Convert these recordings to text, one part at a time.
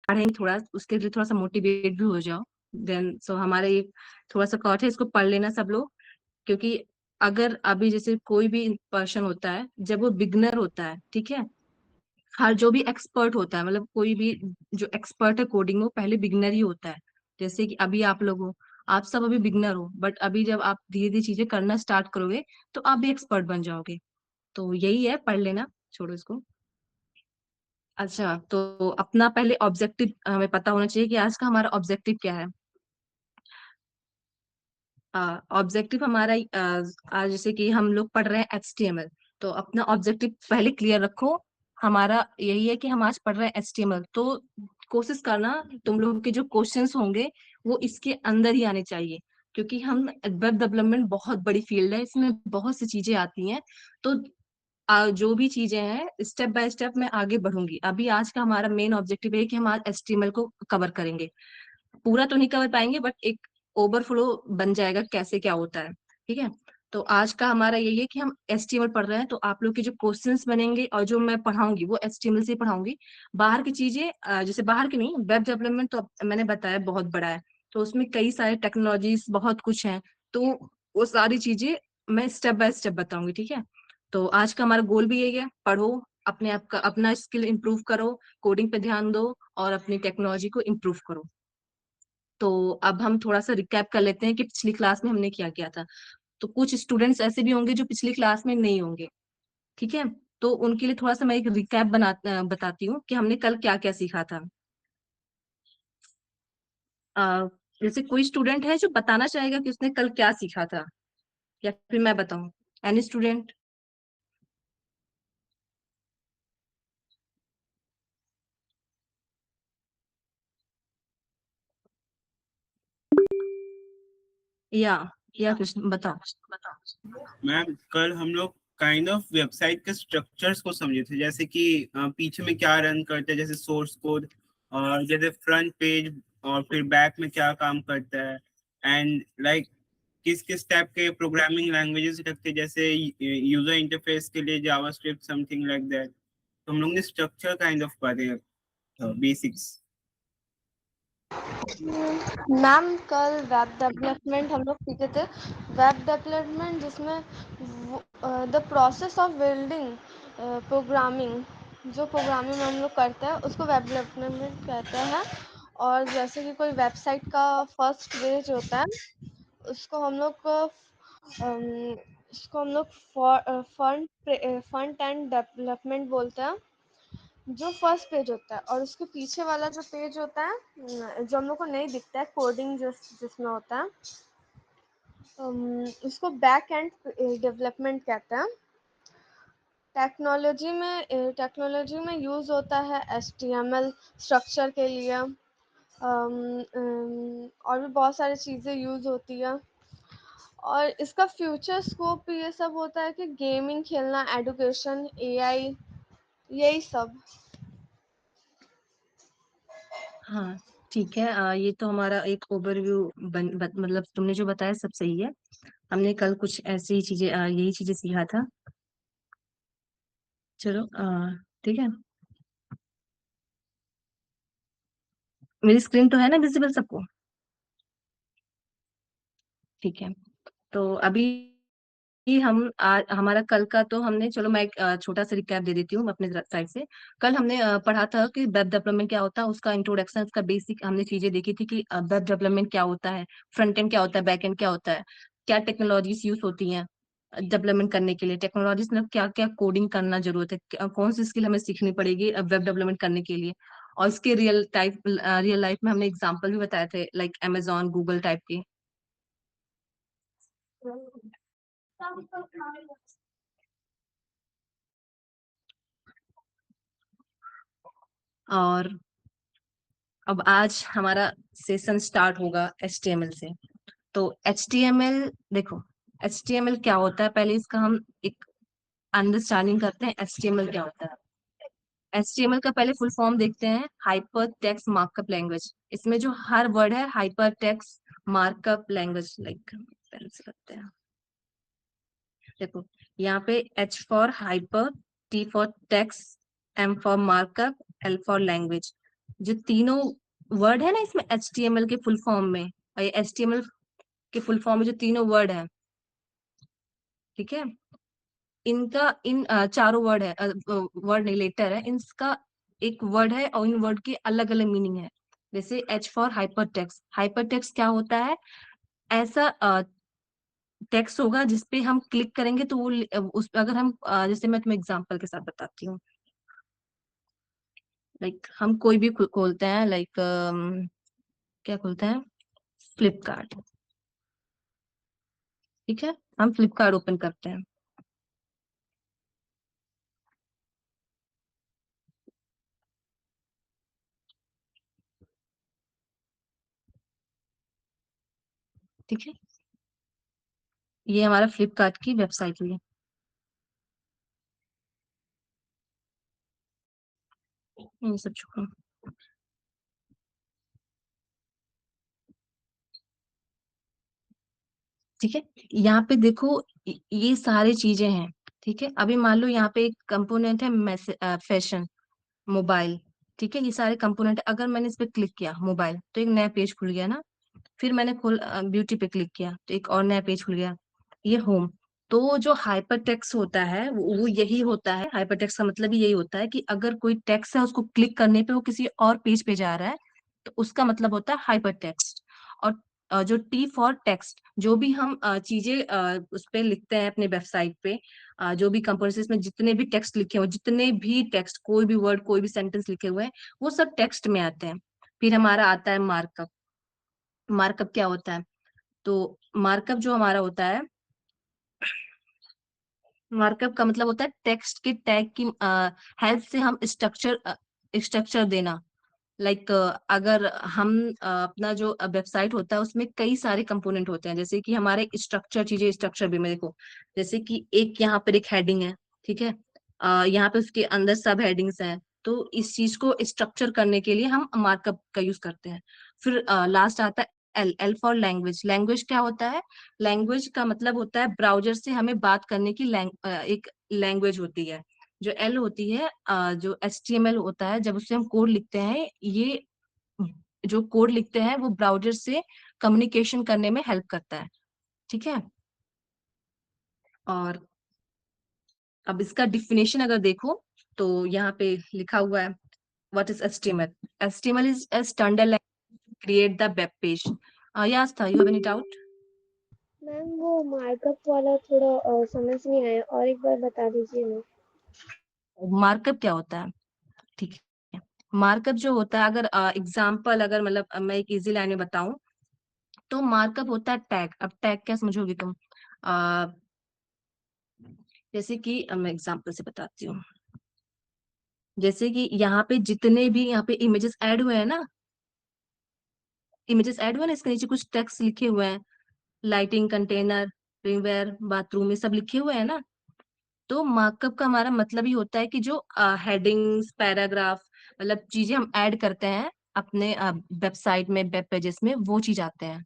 पढ़ेंगे थोड़ा, उसके लिए थोड़ा सा मोटिवेट भी हो जाओ। देन सो हमारा ये थोड़ा सा कॉट है, इसको पढ़ लेना सब लोग। क्योंकि अगर अभी जैसे कोई भी पर्सन होता है, जब वो बिगनर होता है, ठीक है, हर जो भी एक्सपर्ट होता है, मतलब कोई भी जो एक्सपर्ट है कोडिंग में, वो पहले बिगनर ही होता है। जैसे कि अभी आप लोग हो, आप सब अभी बिगनर हो, बट अभी जब आप धीरे धीरे चीजें करना स्टार्ट करोगे तो आप भी एक्सपर्ट बन जाओगे। तो यही है, पढ़ लेना, छोड़ो इसको। अच्छा, तो अपना पहले ऑब्जेक्टिव हमें पता होना चाहिए कि आज का हमारा ऑब्जेक्टिव क्या है। ऑब्जेक्टिव हमारा आज जैसे कि हम लोग पढ़ रहे हैं HTML, तो अपना ऑब्जेक्टिव पहले क्लियर रखो। हमारा यही है कि हम आज पढ़ रहे हैं HTML, तो कोशिश करना तुम लोगों के जो क्वेश्चंस होंगे वो इसके अंदर ही आने चाहिए। क्योंकि हम वेब डेवलपमेंट बहुत बड़ी फील्ड है, इसमें बहुत सी चीजें आती हैं। तो जो भी चीजें हैं स्टेप बाय स्टेप मैं आगे बढ़ूंगी। अभी आज का हमारा मेन ऑब्जेक्टिव है कि हम आज HTML को कवर करेंगे। पूरा तो नहीं कर पाएंगे, बट एक ओवरफ्लो बन जाएगा कैसे क्या होता है। ठीक है, तो आज का हमारा यही है कि हम HTML पढ़ रहे हैं, तो आप लोग के जो क्वेश्चंस बनेंगे और जो मैं पढ़ाऊंगी वो HTML से ही पढ़ाऊंगी। बाहर की चीजें जैसे बाहर की नहीं, वेब डेवलपमेंट तो मैंने बताया बहुत बड़ा है, तो उसमें कई सारे टेक्नोलॉजीज बहुत कुछ है। तो वो सारी चीजें मैं स्टेप बाय स्टेप बताऊंगी, ठीक है। तो आज का हमारा गोल भी यही है, पढ़ो, अपने आप का अपना स्किल इंप्रूव करो, कोडिंग पे ध्यान दो, और अपनी टेक्नोलॉजी को इम्प्रूव करो। तो अब हम थोड़ा सा रिकैप कर लेते हैं कि पिछली क्लास में हमने क्या किया था। तो कुछ स्टूडेंट्स ऐसे भी होंगे जो पिछली क्लास में नहीं होंगे, ठीक है। तो उनके लिए थोड़ा सा मैं एक रिकैप बताती हूँ कि हमने कल क्या क्या सीखा था। अ, जैसे कोई स्टूडेंट है जो बताना चाहेगा कि उसने कल क्या सीखा था, या फिर मैं बताऊं? Any student? या या कुछ बताओ। मैम कल हम लोग काइंड ऑफ वेबसाइट के स्ट्रक्चर्स को समझे थे, जैसे कि पीछे में क्या रन करते हैं, जैसे सोर्स कोड, और जैसे फ्रंट पेज, और फिर बैक में क्या काम करता है, एंड लाइक किस किस टाइप के प्रोग्रामिंग लैंग्वेजेस रखते हैं, जैसे यूजर इंटरफेस के लिए जावास्क्रिप्ट समथिंग लाइक दैट। तो हम लोग ने स्ट्रक्चर काइंड ऑफ पढ़े, बेसिक्स। मैम कल वेब डेवलपमेंट हम लोग सीखे थे। वेब डेवलपमेंट जिसमें the process of building programming, जो प्रोग्रामिंग हम लोग करते हैं उसको वेब डेवलपमेंट कहते हैं। और जैसे कि कोई वेबसाइट का फर्स्ट पेज होता है, उसको हम लोग को उसको हम लोग फ्रंट एंड डेवलपमेंट बोलते हैं, जो फर्स्ट पेज होता है। और उसके पीछे वाला जो पेज होता है, जो हम लोग को नहीं दिखता है, कोडिंग जिसमें होता है, उसको बैक एंड डेवलपमेंट कहते हैं। टेक्नोलॉजी में यूज़ होता है HTML स्ट्रक्चर के लिए। और भी बहुत सारी चीज़ें यूज़ होती है। और इसका फ्यूचर स्कोप ये सब होता है कि गेमिंग खेलना, एडुकेशन, AI, यही सब। हाँ, ठीक है। ये तो हमारा एक ओवरव्यू मतलब तुमने जो बताया सब सही है। हमने कल कुछ ऐसी ही चीजें यही चीजें सीखा था। चलो, ठीक है। मेरी स्क्रीन तो है ना विजिबल सबको? ठीक है, तो अभी हम हमारा कल का तो हमने, चलो मैं एक छोटा सा रिकैप दे देती हूँ अपने साइड से। कल हमने पढ़ा था कि वेब डेवलपमेंट क्या होता है, उसका इंट्रोडक्शन, उसका बेसिक हमने चीजें देखी थी कि वेब डेवलपमेंट क्या होता है, फ्रंट एंड क्या होता है, बैक एंड क्या होता है, क्या टेक्नोलॉजीज यूज होती हैं डेवलपमेंट करने के लिए, टेक्नोलॉजीज में क्या क्या कोडिंग करना जरूरत है, कौन सी स्किल हमें सीखनी पड़ेगी वेब डेवलपमेंट करने के लिए। और इसके रियल लाइफ में हमने एग्जाम्पल भी बताए थे, लाइक अमेजोन, गूगल टाइप के। और अब आज हमारा सेशन स्टार्ट होगा HTML से। तो HTML, देखो, HTML क्या होता है, पहले इसका हम एक अंडरस्टैंडिंग करते हैं HTML क्या होता है। HTML का पहले फुल फॉर्म देखते हैं, हाइपर टेक्स्ट मार्कअप लैंग्वेज। इसमें जो हर वर्ड है hyper text markup language, like पहले से करते हैं। देखो, यहाँ पे H for hyper, T for text, M for markup, L for language. जो तीनों वर्ड है ना इसमें HTML के फुल फॉर्म में, और ये HTML के फुल फॉर्म में जो तीनों वर्ड है, ठीक है, इनका इन चारों वर्ड है, वर्ड नहीं लेटर है, इनका एक वर्ड है और इन वर्ड के अलग अलग मीनिंग है। जैसे H for hyper text. Hyper text क्या होता है? ऐसा टेक्स्ट होगा जिसपे हम क्लिक करेंगे तो वो उस अगर हम जैसे मैं तुम्हें एग्जांपल के साथ बताती हूँ। लाइक हम कोई भी खोलते हैं, लाइक क्या खोलते हैं, फ्लिपकार्ट, ठीक है, हम फ्लिपकार्ट ओपन करते हैं, ठीक है, ये हमारा फ्लिपकार्ट की वेबसाइट हुई, ये सब छोड़ो, ठीक है। यहाँ पे देखो ये सारी चीजें हैं, ठीक है। अभी मान लो यहाँ पे एक कंपोनेंट है फैशन, मोबाइल, ठीक है, ये सारे कंपोनेंट, अगर मैंने इस पे क्लिक किया मोबाइल तो एक नया पेज खुल गया ना। फिर मैंने ब्यूटी पे क्लिक किया तो एक और नया पेज खुल गया, ये होम। तो जो हाइपर टेक्स्ट होता है वो यही होता है, हाइपर टेक्स्ट का मतलब ही यही होता है कि अगर कोई टेक्स्ट है उसको क्लिक करने पे वो किसी और पेज पे जा रहा है, तो उसका मतलब होता है हाइपर टेक्स्ट। और जो टी फॉर टेक्स्ट, जो भी हम चीजें उस पे लिखते हैं अपने वेबसाइट पे, जो भी कंपोनेंट्स में जितने भी टेक्स्ट लिखे हुए, जितने भी टेक्स्ट, कोई भी वर्ड, कोई भी सेंटेंस लिखे हुए हैं, वो सब टेक्स्ट में आते हैं। फिर हमारा आता है मार्कअप। मार्कअप क्या होता है? तो मार्कअप जो हमारा होता है, मार्कअप का मतलब होता है टेक्स्ट के टैग की हेल्प से हम स्ट्रक्चर स्ट्रक्चर देना। लाइक अगर हम अपना जो वेबसाइट होता है उसमें कई सारे कंपोनेंट होते हैं, जैसे कि हमारे स्ट्रक्चर, चीजें स्ट्रक्चर भी में देखो, जैसे कि एक यहाँ पर एक हेडिंग है, ठीक है, यहाँ पे उसके अंदर सब हेडिंग्स हैं। तो इस चीज को स्ट्रक्चर करने के लिए हम मार्कअप का यूज करते हैं। फिर लास्ट आता है L. L for language. Language क्या होता है? लैंग्वेज का मतलब होता है ब्राउजर से हमें बात करने की एक लैंग्वेज होती है। जो एल होती है, जो HTML होता है, जब उससे हम कोड लिखते हैं, ये जो कोड लिखते हैं वो ब्राउजर से कम्युनिकेशन करने में हेल्प करता है, ठीक है। और अब इसका डिफिनेशन अगर देखो तो यहाँ पे लिखा हुआ है, what is HTML? HTML is a standard language to create the web page. Yes, था, you have any doubt? Ma'am वो मार्कअप वाला थोड़ा समझ नहीं आया, और एक बार बता दीजिए ना। मार्कअप क्या होता है? ठीक है, मार्कअप जो होता है, अगर एग्जाम्पल, अगर मतलब मैं एक इजी लाइन में बताऊं, तो मार्कअप होता है टैग। अब टैग क्या समझोगी तुम? अ, जैसे कि मैं एग्जाम्पल से बताती हूँ। जैसे कि यहाँ पे जितने भी यहाँ पे इमेजेस ऐड हुए हैं ना, इमेजेस ऐड हुए ना, इसके नीचे कुछ टेक्स्ट लिखे हुए हैं, लाइटिंग, कंटेनर, रिंगवेयर, बाथरूम, ये सब लिखे हुए हैं ना। तो मार्कअप का हमारा मतलब ही होता है कि जो हेडिंग्स, पैराग्राफ, मतलब चीजें हम ऐड करते हैं अपने वेबसाइट में, वेब पेजेस में, वो चीज आते हैं।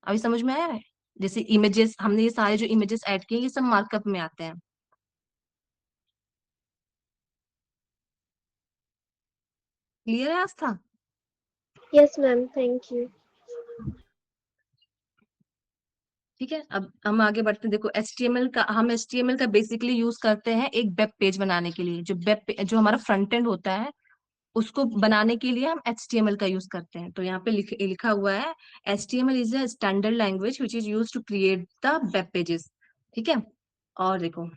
अभी समझ में आया है? जैसे इमेजेस, हमने ये सारे जो इमेजेस ऐड किए, ये सब मार्कअप में आते हैं। क्लियर है Aastha? Yes ma'am, thank you. ठीक है, अब हम आगे बढ़ते हैं। देखो हम HTML का बेसिकली यूज करते हैं एक वेब पेज बनाने के लिए। जो हमारा फ्रंट एंड होता है, उसको बनाने के लिए हम HTML का यूज करते हैं। तो यहाँ पे लिखा हुआ है, HTML is a standard language which is use to create the web pages, ठीक है। और देखो,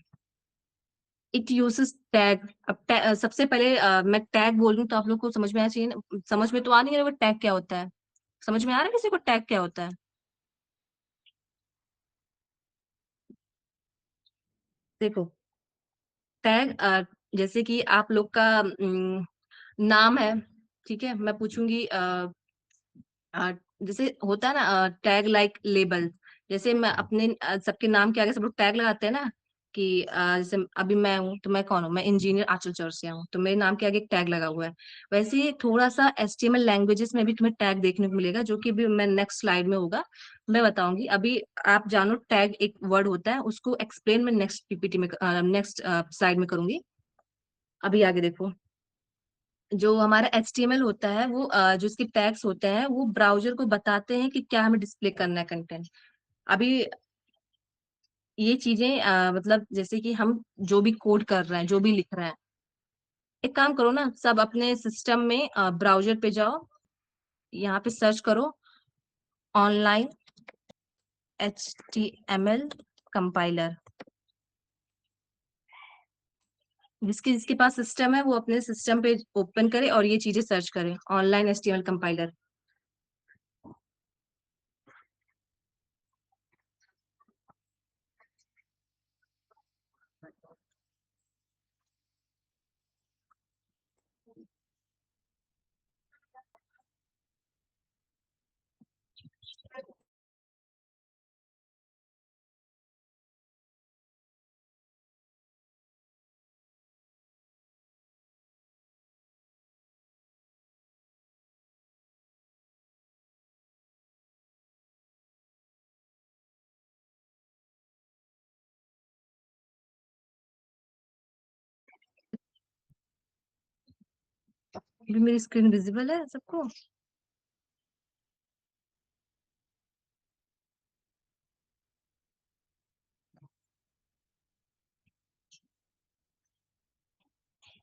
इट यूजेस टैग। अब सबसे पहले मैं टैग बोल दूं तो आप लोग को समझ में आना चाहिए ना। समझ में तो आ नहीं रहा वो टैग क्या होता है? समझ में आ रहा है किसी को टैग क्या होता है? देखो, टैग जैसे कि आप लोग का नाम है, ठीक है, मैं पूछूंगी जैसे होता है ना टैग लाइक लेबल। जैसे मैं अपने सबके नाम के आगे सब लोग टैग लगाते हैं ना, कि जैसे अभी मैं हूँ तो मैं कौन हूँ, मैं इंजीनियर आंचल चौरसिया हूँ, तो मेरे नाम के आगे एक टैग लगा हुआ है। वैसे ही थोड़ा सा HTML लैंग्वेजेस में भी तुम्हें टैग देखने को मिलेगा, जो कि भी मैं नेक्स्ट स्लाइड में होगा, मैं बताऊंगी। अभी आप जानो टैग एक वर्ड होता है, उसको एक्सप्लेन मैं नेक्स्ट PPT में, नेक्स्ट स्लाइड में करूंगी। अभी आगे देखो, जो हमारा HTML होता है वो जो इसके टैग्स होते हैं वो ब्राउजर को बताते हैं कि क्या हमें डिस्प्ले करना है कंटेंट। अभी ये चीजें मतलब जैसे कि हम जो भी कोड कर रहे हैं, जो भी लिख रहे हैं, एक काम करो ना, सब अपने सिस्टम में ब्राउजर पे जाओ, यहाँ पे सर्च करो ऑनलाइन HTML कंपाइलर। जिसके जिसके पास सिस्टम है वो अपने सिस्टम पे ओपन करे और ये चीजें सर्च करे, ऑनलाइन HTML कंपाइलर। अभी मेरी स्क्रीन विजिबल है सबको?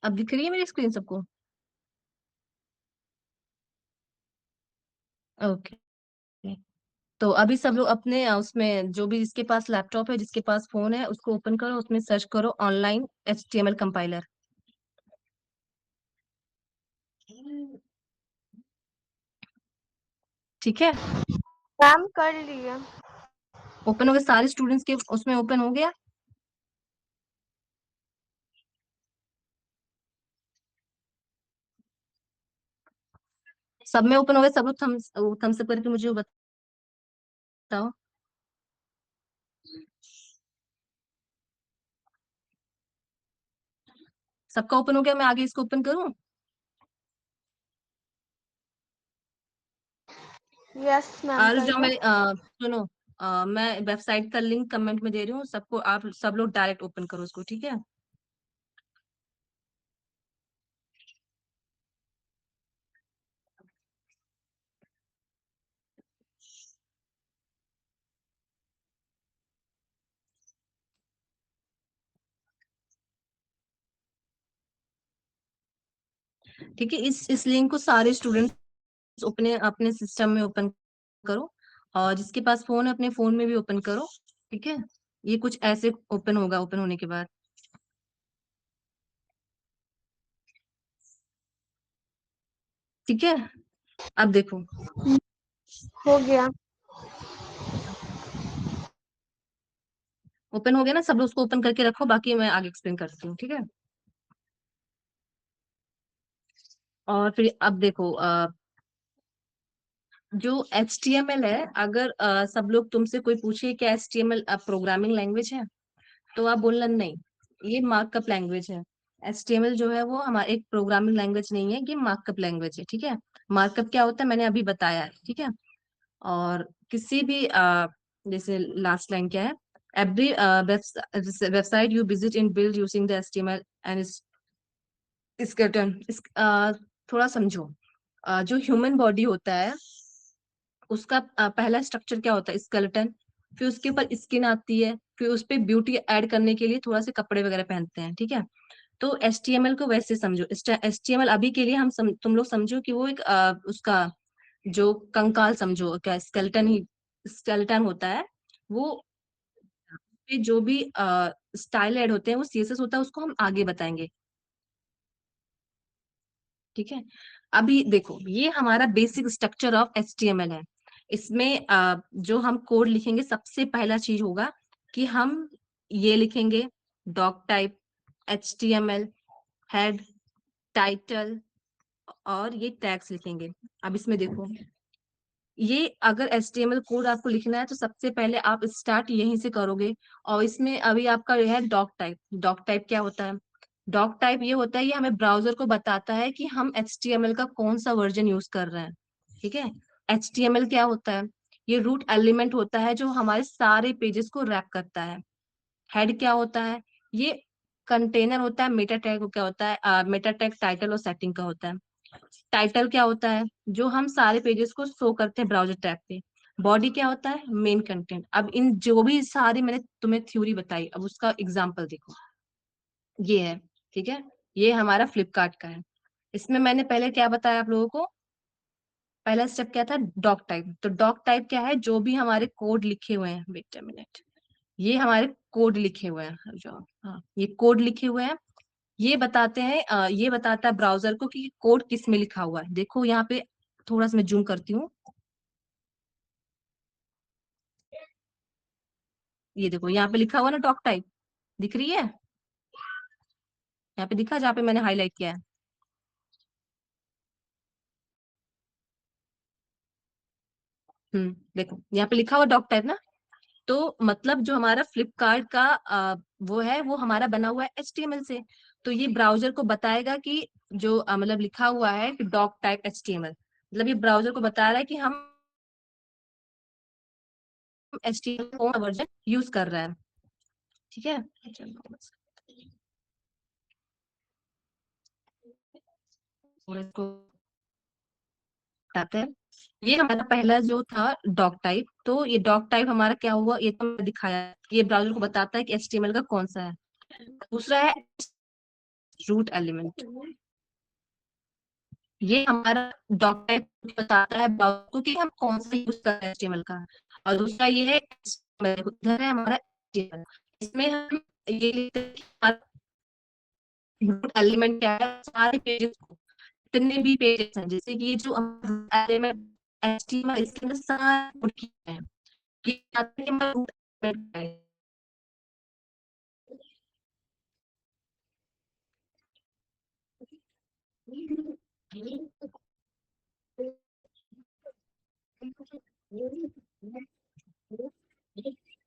अब दिख रही है मेरी स्क्रीन सबको? ओके। तो अभी सब लोग अपने उसमें जो भी जिसके पास लैपटॉप है, जिसके पास फोन है, उसको ओपन करो, उसमें सर्च करो ऑनलाइन HTML कंपाइलर। ठीक है, मैम कर लिए। ओपन हो गया सारे स्टूडेंट्स के, उसमें ओपन हो गया। सब में ओपन हो गया, सब लोग थम्स अप करके मुझे बताओ। सबका ओपन हो गया, मैं आगे इसको ओपन करूं? यस मैम और कर जो लिया। मैं सुनो, मैं वेबसाइट का लिंक कमेंट में दे रही हूँ सबको, आप सब लोग डायरेक्ट ओपन करो उसको, ठीक है? ठीक है, इस लिंक को सारे स्टूडेंट्स अपने अपने सिस्टम में ओपन करो, और जिसके पास फोन है अपने फोन में भी ओपन करो। ठीक है, ये कुछ ऐसे ओपन होगा, ओपन होने के बाद ठीक है। अब देखो, हो गया। ओपन हो गया ना, सब लोग उसको ओपन करके रखो, बाकी मैं आगे एक्सप्लेन करती हूँ, ठीक है? और फिर अब देखो, जो HTML है, अगर सब लोग तुमसे कोई पूछे कि HTML प्रोग्रामिंग लैंग्वेज है, तो आप बोलना नहीं, ये मार्कअप लैंग्वेज है। HTML जो है वो हमारा एक प्रोग्रामिंग लैंग्वेज नहीं है, ये मार्कअप लैंग्वेज है, ठीक है? मार्कअप क्या होता है मैंने अभी बताया है, ठीक है? और किसी भी जैसे लास्ट लाइन क्या है, every website you visit in build using the HTML and skeleton. थोड़ा समझो, जो ह्यूमन बॉडी होता है उसका पहला स्ट्रक्चर क्या होता है, स्केलेटन। फिर उसके ऊपर स्किन आती है, फिर उस पे ब्यूटी ऐड करने के लिए थोड़ा से कपड़े वगैरह पहनते हैं, ठीक है? तो HTML को वैसे समझो, HTML अभी के लिए तुम लोग समझो कि वो एक उसका जो कंकाल समझो, क्या स्केलेटन ही स्केलेटन होता है वो। पे जो भी स्टाइल ऐड होते हैं वो CSS होता है, उसको हम आगे बताएंगे, ठीक है? अभी देखो, ये हमारा बेसिक स्ट्रक्चर ऑफ HTML है। इसमें जो हम कोड लिखेंगे, सबसे पहला चीज होगा कि हम ये लिखेंगे doc type HTML, head, title, और ये टैग्स लिखेंगे। अब इसमें देखो, ये अगर HTML कोड आपको लिखना है तो सबसे पहले आप स्टार्ट यहीं से करोगे। और इसमें अभी आपका ये है डॉक टाइप। डॉक टाइप क्या होता है? डॉक टाइप ये होता है, ये हमें ब्राउजर को बताता है कि हम HTML का कौन सा वर्जन यूज कर रहे हैं, ठीक है? HTML क्या होता है? ये रूट एलिमेंट होता है जो हमारे सारे पेजेस को रैप करता है। हेड क्या होता है? ये कंटेनर होता है, मेटा टैग क्या होता है, मेटा टैग टाइटल और सेटिंग का होता है। टाइटल क्या होता है, जो हम सारे पेजेस को शो करते हैं ब्राउजर टैब पे। बॉडी क्या होता है, मेन कंटेंट। अब इन जो भी सारी मैंने तुम्हें थ्योरी बताई, अब उसका एग्जांपल देखो, ये है, ठीक है। ये हमारा फ्लिपकार्ट का है। इसमें मैंने पहले क्या बताया आप लोगों को, पहला स्टेप क्या था, डॉक टाइप। तो डॉक टाइप क्या है, जो भी हमारे कोड लिखे हुए हैं, वेट अ मिनट, ये हमारे कोड लिखे हुए हैं जो, हाँ ये कोड लिखे हुए हैं, ये बताते हैं, ये बताता है ब्राउजर को कि कोड किस में लिखा हुआ है। देखो यहाँ पे थोड़ा सा मैं जूम करती हूँ, ये देखो यहाँ पे लिखा हुआ ना डॉक टाइप, दिख रही है, यहाँ पे दिखा जहाँ पे मैंने हाईलाइट किया है। देखो यहाँ पे लिखा हुआ डॉक टाइप ना, तो मतलब जो हमारा फ्लिपकार्ट का वो है, वो हमारा बना हुआ है HTML से। तो ये ब्राउजर को बताएगा कि जो मतलब लिखा हुआ है कि डॉक टाइप HTML, मतलब ये ब्राउजर को बता रहा है कि हम HTML कौन सा वर्जन यूज कर रहा है, ठीक है। थोड़ा इसको बताते हैं। ये हमारा पहला जो था डॉक टाइप, तो ये डॉक टाइप हमारा क्या हुआ, ये तो मैंने दिखाया, ये ब्राउजर को बताता है कि HTML का कौन सा है। दूसरा है रूट एलिमेंट, ये हमारा डॉक टाइप बताता है ब्राउजर को कि हम कौन सा यूज कर रहे हैं HTML का। और दूसरा ये है HTML, उधर है हमारा HTML, इसमें हम ये लिखते हैं कि हमारा रूट एलिमेंट क्या है, सारे पेजेस को, जितने भी पेजेस हैं, जैसे कि ये जो एलिमेंट HTML, इसके अंदर सारे code किए हैं, ये बताते हैं कि हमारा रूट एलिमेंट क्या है।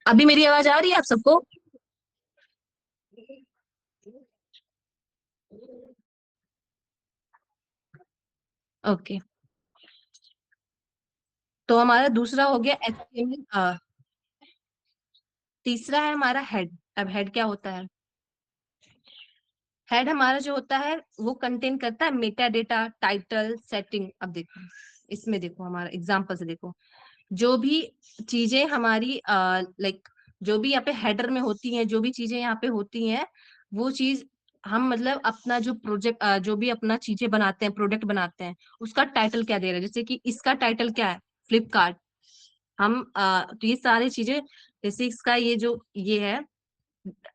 अभी मेरी आवाज आ रही है आप सबको? ओके, तो हमारा दूसरा हो गया HTML। तीसरा है हमारा हेड। अब हेड क्या होता है, हेड हमारा जो होता है वो कंटेन करता है मेटा डेटा, टाइटल, सेटिंग। अब देखो इसमें, देखो हमारा एग्जांपल से देखो, जो भी चीजें हमारी लाइक जो भी यहाँ पे हेडर में होती हैं, जो भी चीजें यहाँ पे होती हैं, वो चीज हम मतलब अपना जो प्रोजेक्ट, जो भी अपना चीजें बनाते हैं, प्रोडक्ट बनाते हैं, उसका टाइटल क्या दे रहे हैं। जैसे कि इसका टाइटल क्या है, फ्लिपकार्ट। हम तो ये सारी चीजें, जैसे इसका ये जो ये है,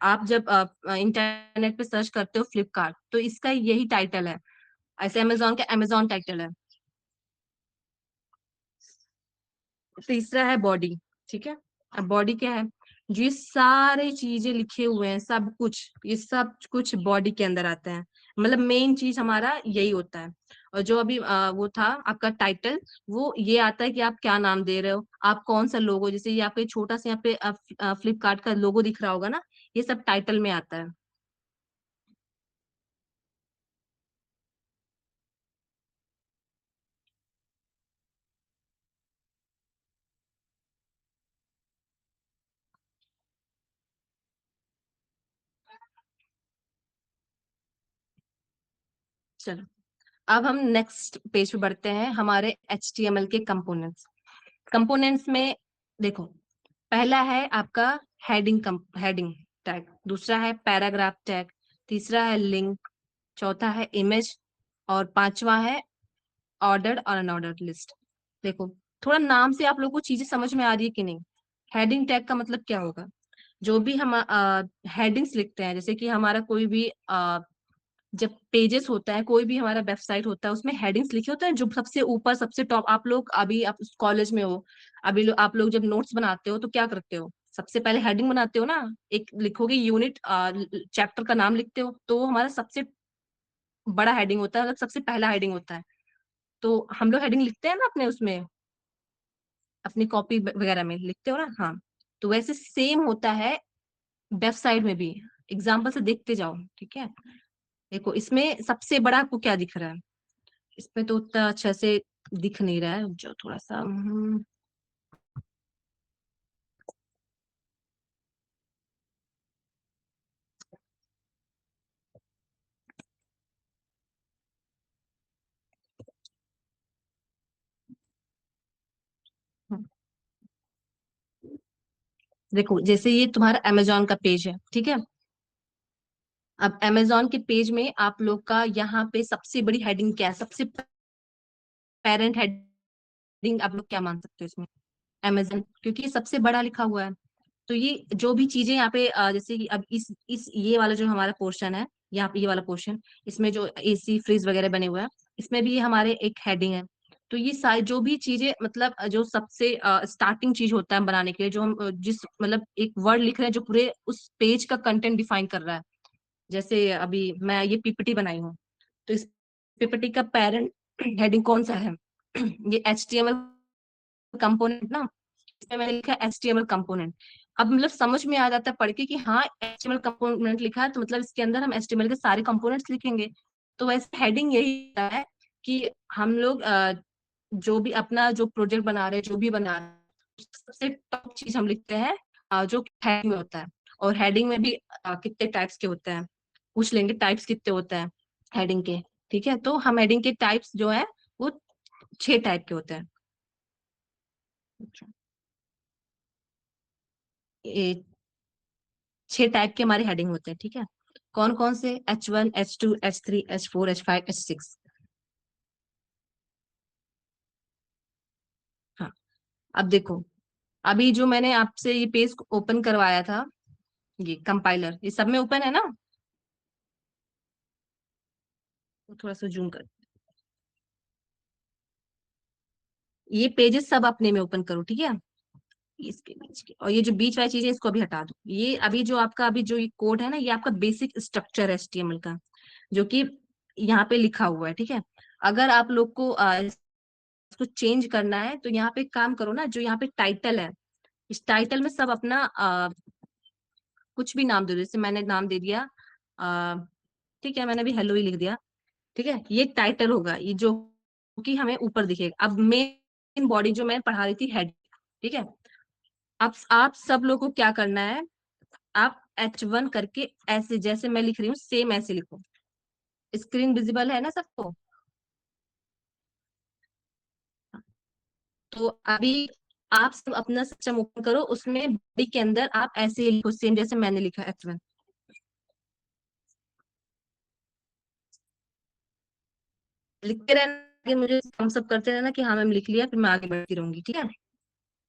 आप जब इंटरनेट पे सर्च करते हो फ्लिपकार्ट, तो इसका यही टाइटल है। ऐसे अमेजोन का अमेजोन टाइटल है। तीसरा है बॉडी, ठीक है। अब बॉडी क्या है, जो ये सारे चीजें लिखे हुए हैं, सब कुछ, ये सब कुछ बॉडी के अंदर आते हैं। मतलब मेन चीज हमारा यही होता है। और जो अभी वो था आपका टाइटल, वो ये आता है कि आप क्या नाम दे रहे हो, आप कौन सा लोगो, जैसे ये आपको छोटा सा यहाँ पे फ्लिपकार्ट का लोगो दिख रहा होगा ना, ये सब टाइटल में आता है। चलो, अब हम नेक्स्ट पेज पे बढ़ते हैं, हमारे HTML के कंपोनेंट्स। कंपोनेंट्स में देखो, पहला है आपका हेडिंग, हेडिंग टैग। दूसरा है पैराग्राफ टैग। तीसरा है लिंक। चौथा है इमेज। और पांचवा है ऑर्डर्ड और अनऑर्डर्ड लिस्ट। देखो, थोड़ा नाम से आप लोगों को चीजें समझ में आ रही है कि नहीं। हेडिंग टैग का मतलब क्या होगा, जो भी हम हेडिंग्स लिखते हैं, जैसे कि हमारा कोई भी जब पेजेस होता है, कोई भी हमारा वेबसाइट होता है, उसमें हेडिंग्स लिखे होते हैं, जो सबसे ऊपर, सबसे टॉप। आप लोग अभी आप कॉलेज में हो, अभी आप लोग जब नोट्स बनाते हो तो क्या करते हो, सबसे पहले हेडिंग बनाते हो ना, एक लिखोगे यूनिट, चैप्टर का नाम लिखते हो, तो वो हमारा सबसे बड़ा हेडिंग होता है, मतलब सबसे पहला हेडिंग होता है। तो हम लोग हेडिंग लिखते हैं ना अपने उसमें, अपनी कॉपी वगैरह में लिखते हो ना, हाँ। तो वैसे सेम होता है वेबसाइट में भी। एग्जाम्पल से देखते जाओ, ठीक है। देखो इसमें सबसे बड़ा आपको क्या दिख रहा है, इसमें तो उतना अच्छा से दिख नहीं रहा है, जो थोड़ा सा देखो जैसे ये तुम्हारा अमेजोन का पेज है, ठीक है। अब अमेजोन के पेज में आप लोग का यहाँ पे सबसे बड़ी हेडिंग क्या है, सबसे पेरेंट हेडिंग आप लोग क्या मान सकते हो इसमें? अमेजन, क्योंकि ये सबसे बड़ा लिखा हुआ है। तो ये जो भी चीजें यहाँ पे जैसे कि अब इस ये वाला जो हमारा पोर्शन है, यहाँ पे ये वाला पोर्शन, इसमें जो एसी फ्रिज वगैरह बने हुए हैं, इसमें भी ये हमारे एक हेडिंग है। तो ये सारी जो भी चीजें मतलब जो सबसे स्टार्टिंग चीज होता है बनाने के लिए, जो हम जिस मतलब एक वर्ड लिख रहे हैं जो पूरे उस पेज का कंटेंट डिफाइन कर रहा है। जैसे अभी मैं ये पीपीटी बनाई हूँ, तो इस पीपीटी का पेरेंट हेडिंग कौन सा है? ये एचटीएमएल कंपोनेंट ना, इसमें मैंने लिखा है एचटीएमएल कंपोनेंट। अब मतलब समझ में आ जाता है पढ़ के कि हाँ एचटीएमएल कंपोनेंट लिखा है, तो मतलब इसके अंदर हम एचटीएमएल के सारे कंपोनेंट्स लिखेंगे। तो वैसे हेडिंग यही है कि हम लोग जो भी अपना जो प्रोजेक्ट बना रहे हैं, जो भी बना रहे हैं, सबसे टॉप चीज हम लिखते हैं जो हेडिंग में होता है। और हेडिंग में भी कितने टाइप्स के होते हैं पूछ लेंगे, टाइप्स कितने होते हैं हेडिंग के। ठीक है, तो हम हेडिंग के टाइप्स जो है वो 6 टाइप के होते हैं। ये 6 टाइप के हमारे हेडिंग होते हैं, ठीक है। कौन कौन से? H1, H2, H3, H4, H5, H6। हाँ, अब देखो, अभी जो मैंने आपसे ये पेज ओपन करवाया था, ये कंपाइलर, ये सब में ओपन है ना? तो थोड़ा सा जूम कर, ये पेजेस सब अपने में ओपन करो, ठीक है। इसके बीच के और ये जो बीच वाली चीज है इसको अभी हटा दो। ये अभी जो आपका अभी जो ये कोड है ना, ये आपका बेसिक स्ट्रक्चर है एचटीएमएल का, जो कि यहाँ पे लिखा हुआ है, ठीक है। अगर आप लोग को इसको चेंज करना है तो यहाँ पे एक काम करो ना, जो यहाँ पे टाइटल है, इस टाइटल में सब अपना कुछ भी नाम दे दो। जैसे मैंने नाम दे दिया आ, ठीक है, मैंने भी हेलो ही लिख दिया, ठीक है। ये टाइटल होगा, ये जो कि हमें ऊपर दिखेगा। अब मेन बॉडी जो मैं पढ़ा रही थी हेड, ठीक है। अब आप सब लोग को क्या करना है, आप H1 करके ऐसे जैसे मैं लिख रही हूँ सेम ऐसे लिखो। स्क्रीन विजिबल है ना सबको? तो अभी आप सब अपना सिस्टम ओपन करो, उसमें बॉडी के अंदर आप ऐसे ही लिखो सेम जैसे मैंने लिखा H1। लिखते रहना, कि मुझे हम सब करते रहना कि हाँ मैम लिख लिया, फिर मैं आगे बढ़ती रहूंगी, ठीक है।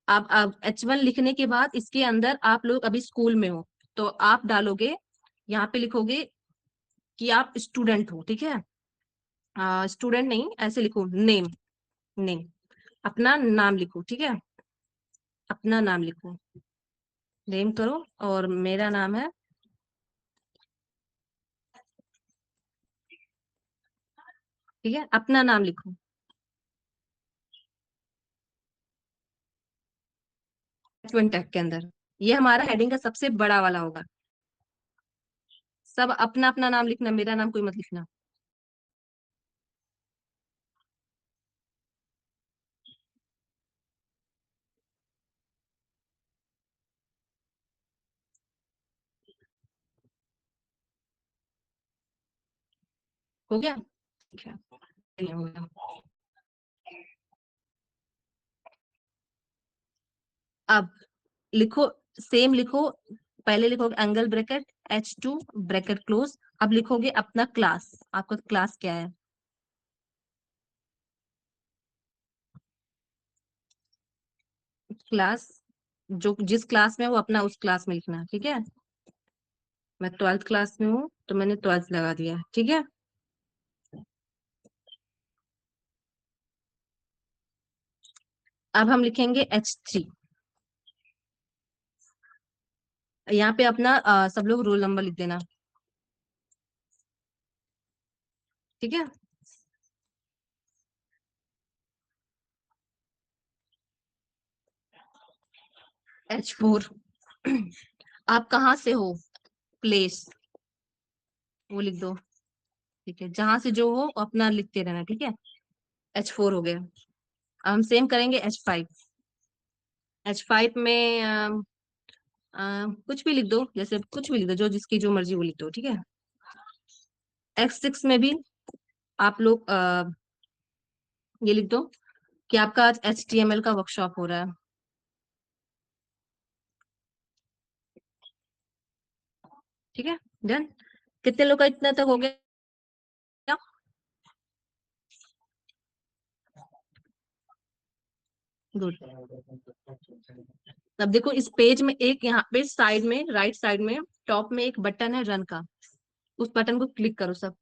आप H1 लिखने के बाद इसके अंदर आप लोग अभी स्कूल में हो, तो आप डालोगे, यहाँ पे लिखोगे कि आप स्टूडेंट हो, ठीक है। स्टूडेंट नहीं, ऐसे लिखो नेम, नेम, अपना नाम लिखो, ठीक है। अपना नाम लिखो, नेम करो, और मेरा नाम है, ठीक है, अपना नाम लिखो H1 टैग के अंदर। ये हमारा हेडिंग का सबसे बड़ा वाला होगा। सब अपना अपना नाम लिखना, मेरा नाम कोई मत लिखना। हो गया? ठीक है, नहीं हो गया। अब लिखो, सेम लिखो। पहले लिखोगे angle bracket H2 bracket close. अब लिखोगे अपना क्लास, आपका क्लास क्या है? क्लास, जो जिस क्लास में है वो अपना उस क्लास में लिखना, ठीक है। मैं 12th क्लास में हूँ तो मैंने 12th लगा दिया, ठीक है। अब हम लिखेंगे H3। यहाँ पे अपना सब लोग रोल नंबर लिख देना, ठीक है। H4, आप कहाँ से हो, प्लेस वो लिख दो, ठीक है। जहां से जो हो अपना लिखते रहना, ठीक है। H4 हो गया। अब हम सेम करेंगे H5। H5 में कुछ भी लिख दो, जैसे कुछ भी लिख दो, जो जिसकी जो मर्जी वो लिख दो, ठीक है। H6 में भी आप लोग ये लिख दो कि आपका आज HTML का वर्कशॉप हो रहा है। ठीक है, डन। कितने लोग का इतना तक हो गया? गुड। अब देखो इस पेज में एक यहाँ पे साइड में, राइट साइड में टॉप में एक बटन है रन का, उस बटन को क्लिक करो सब।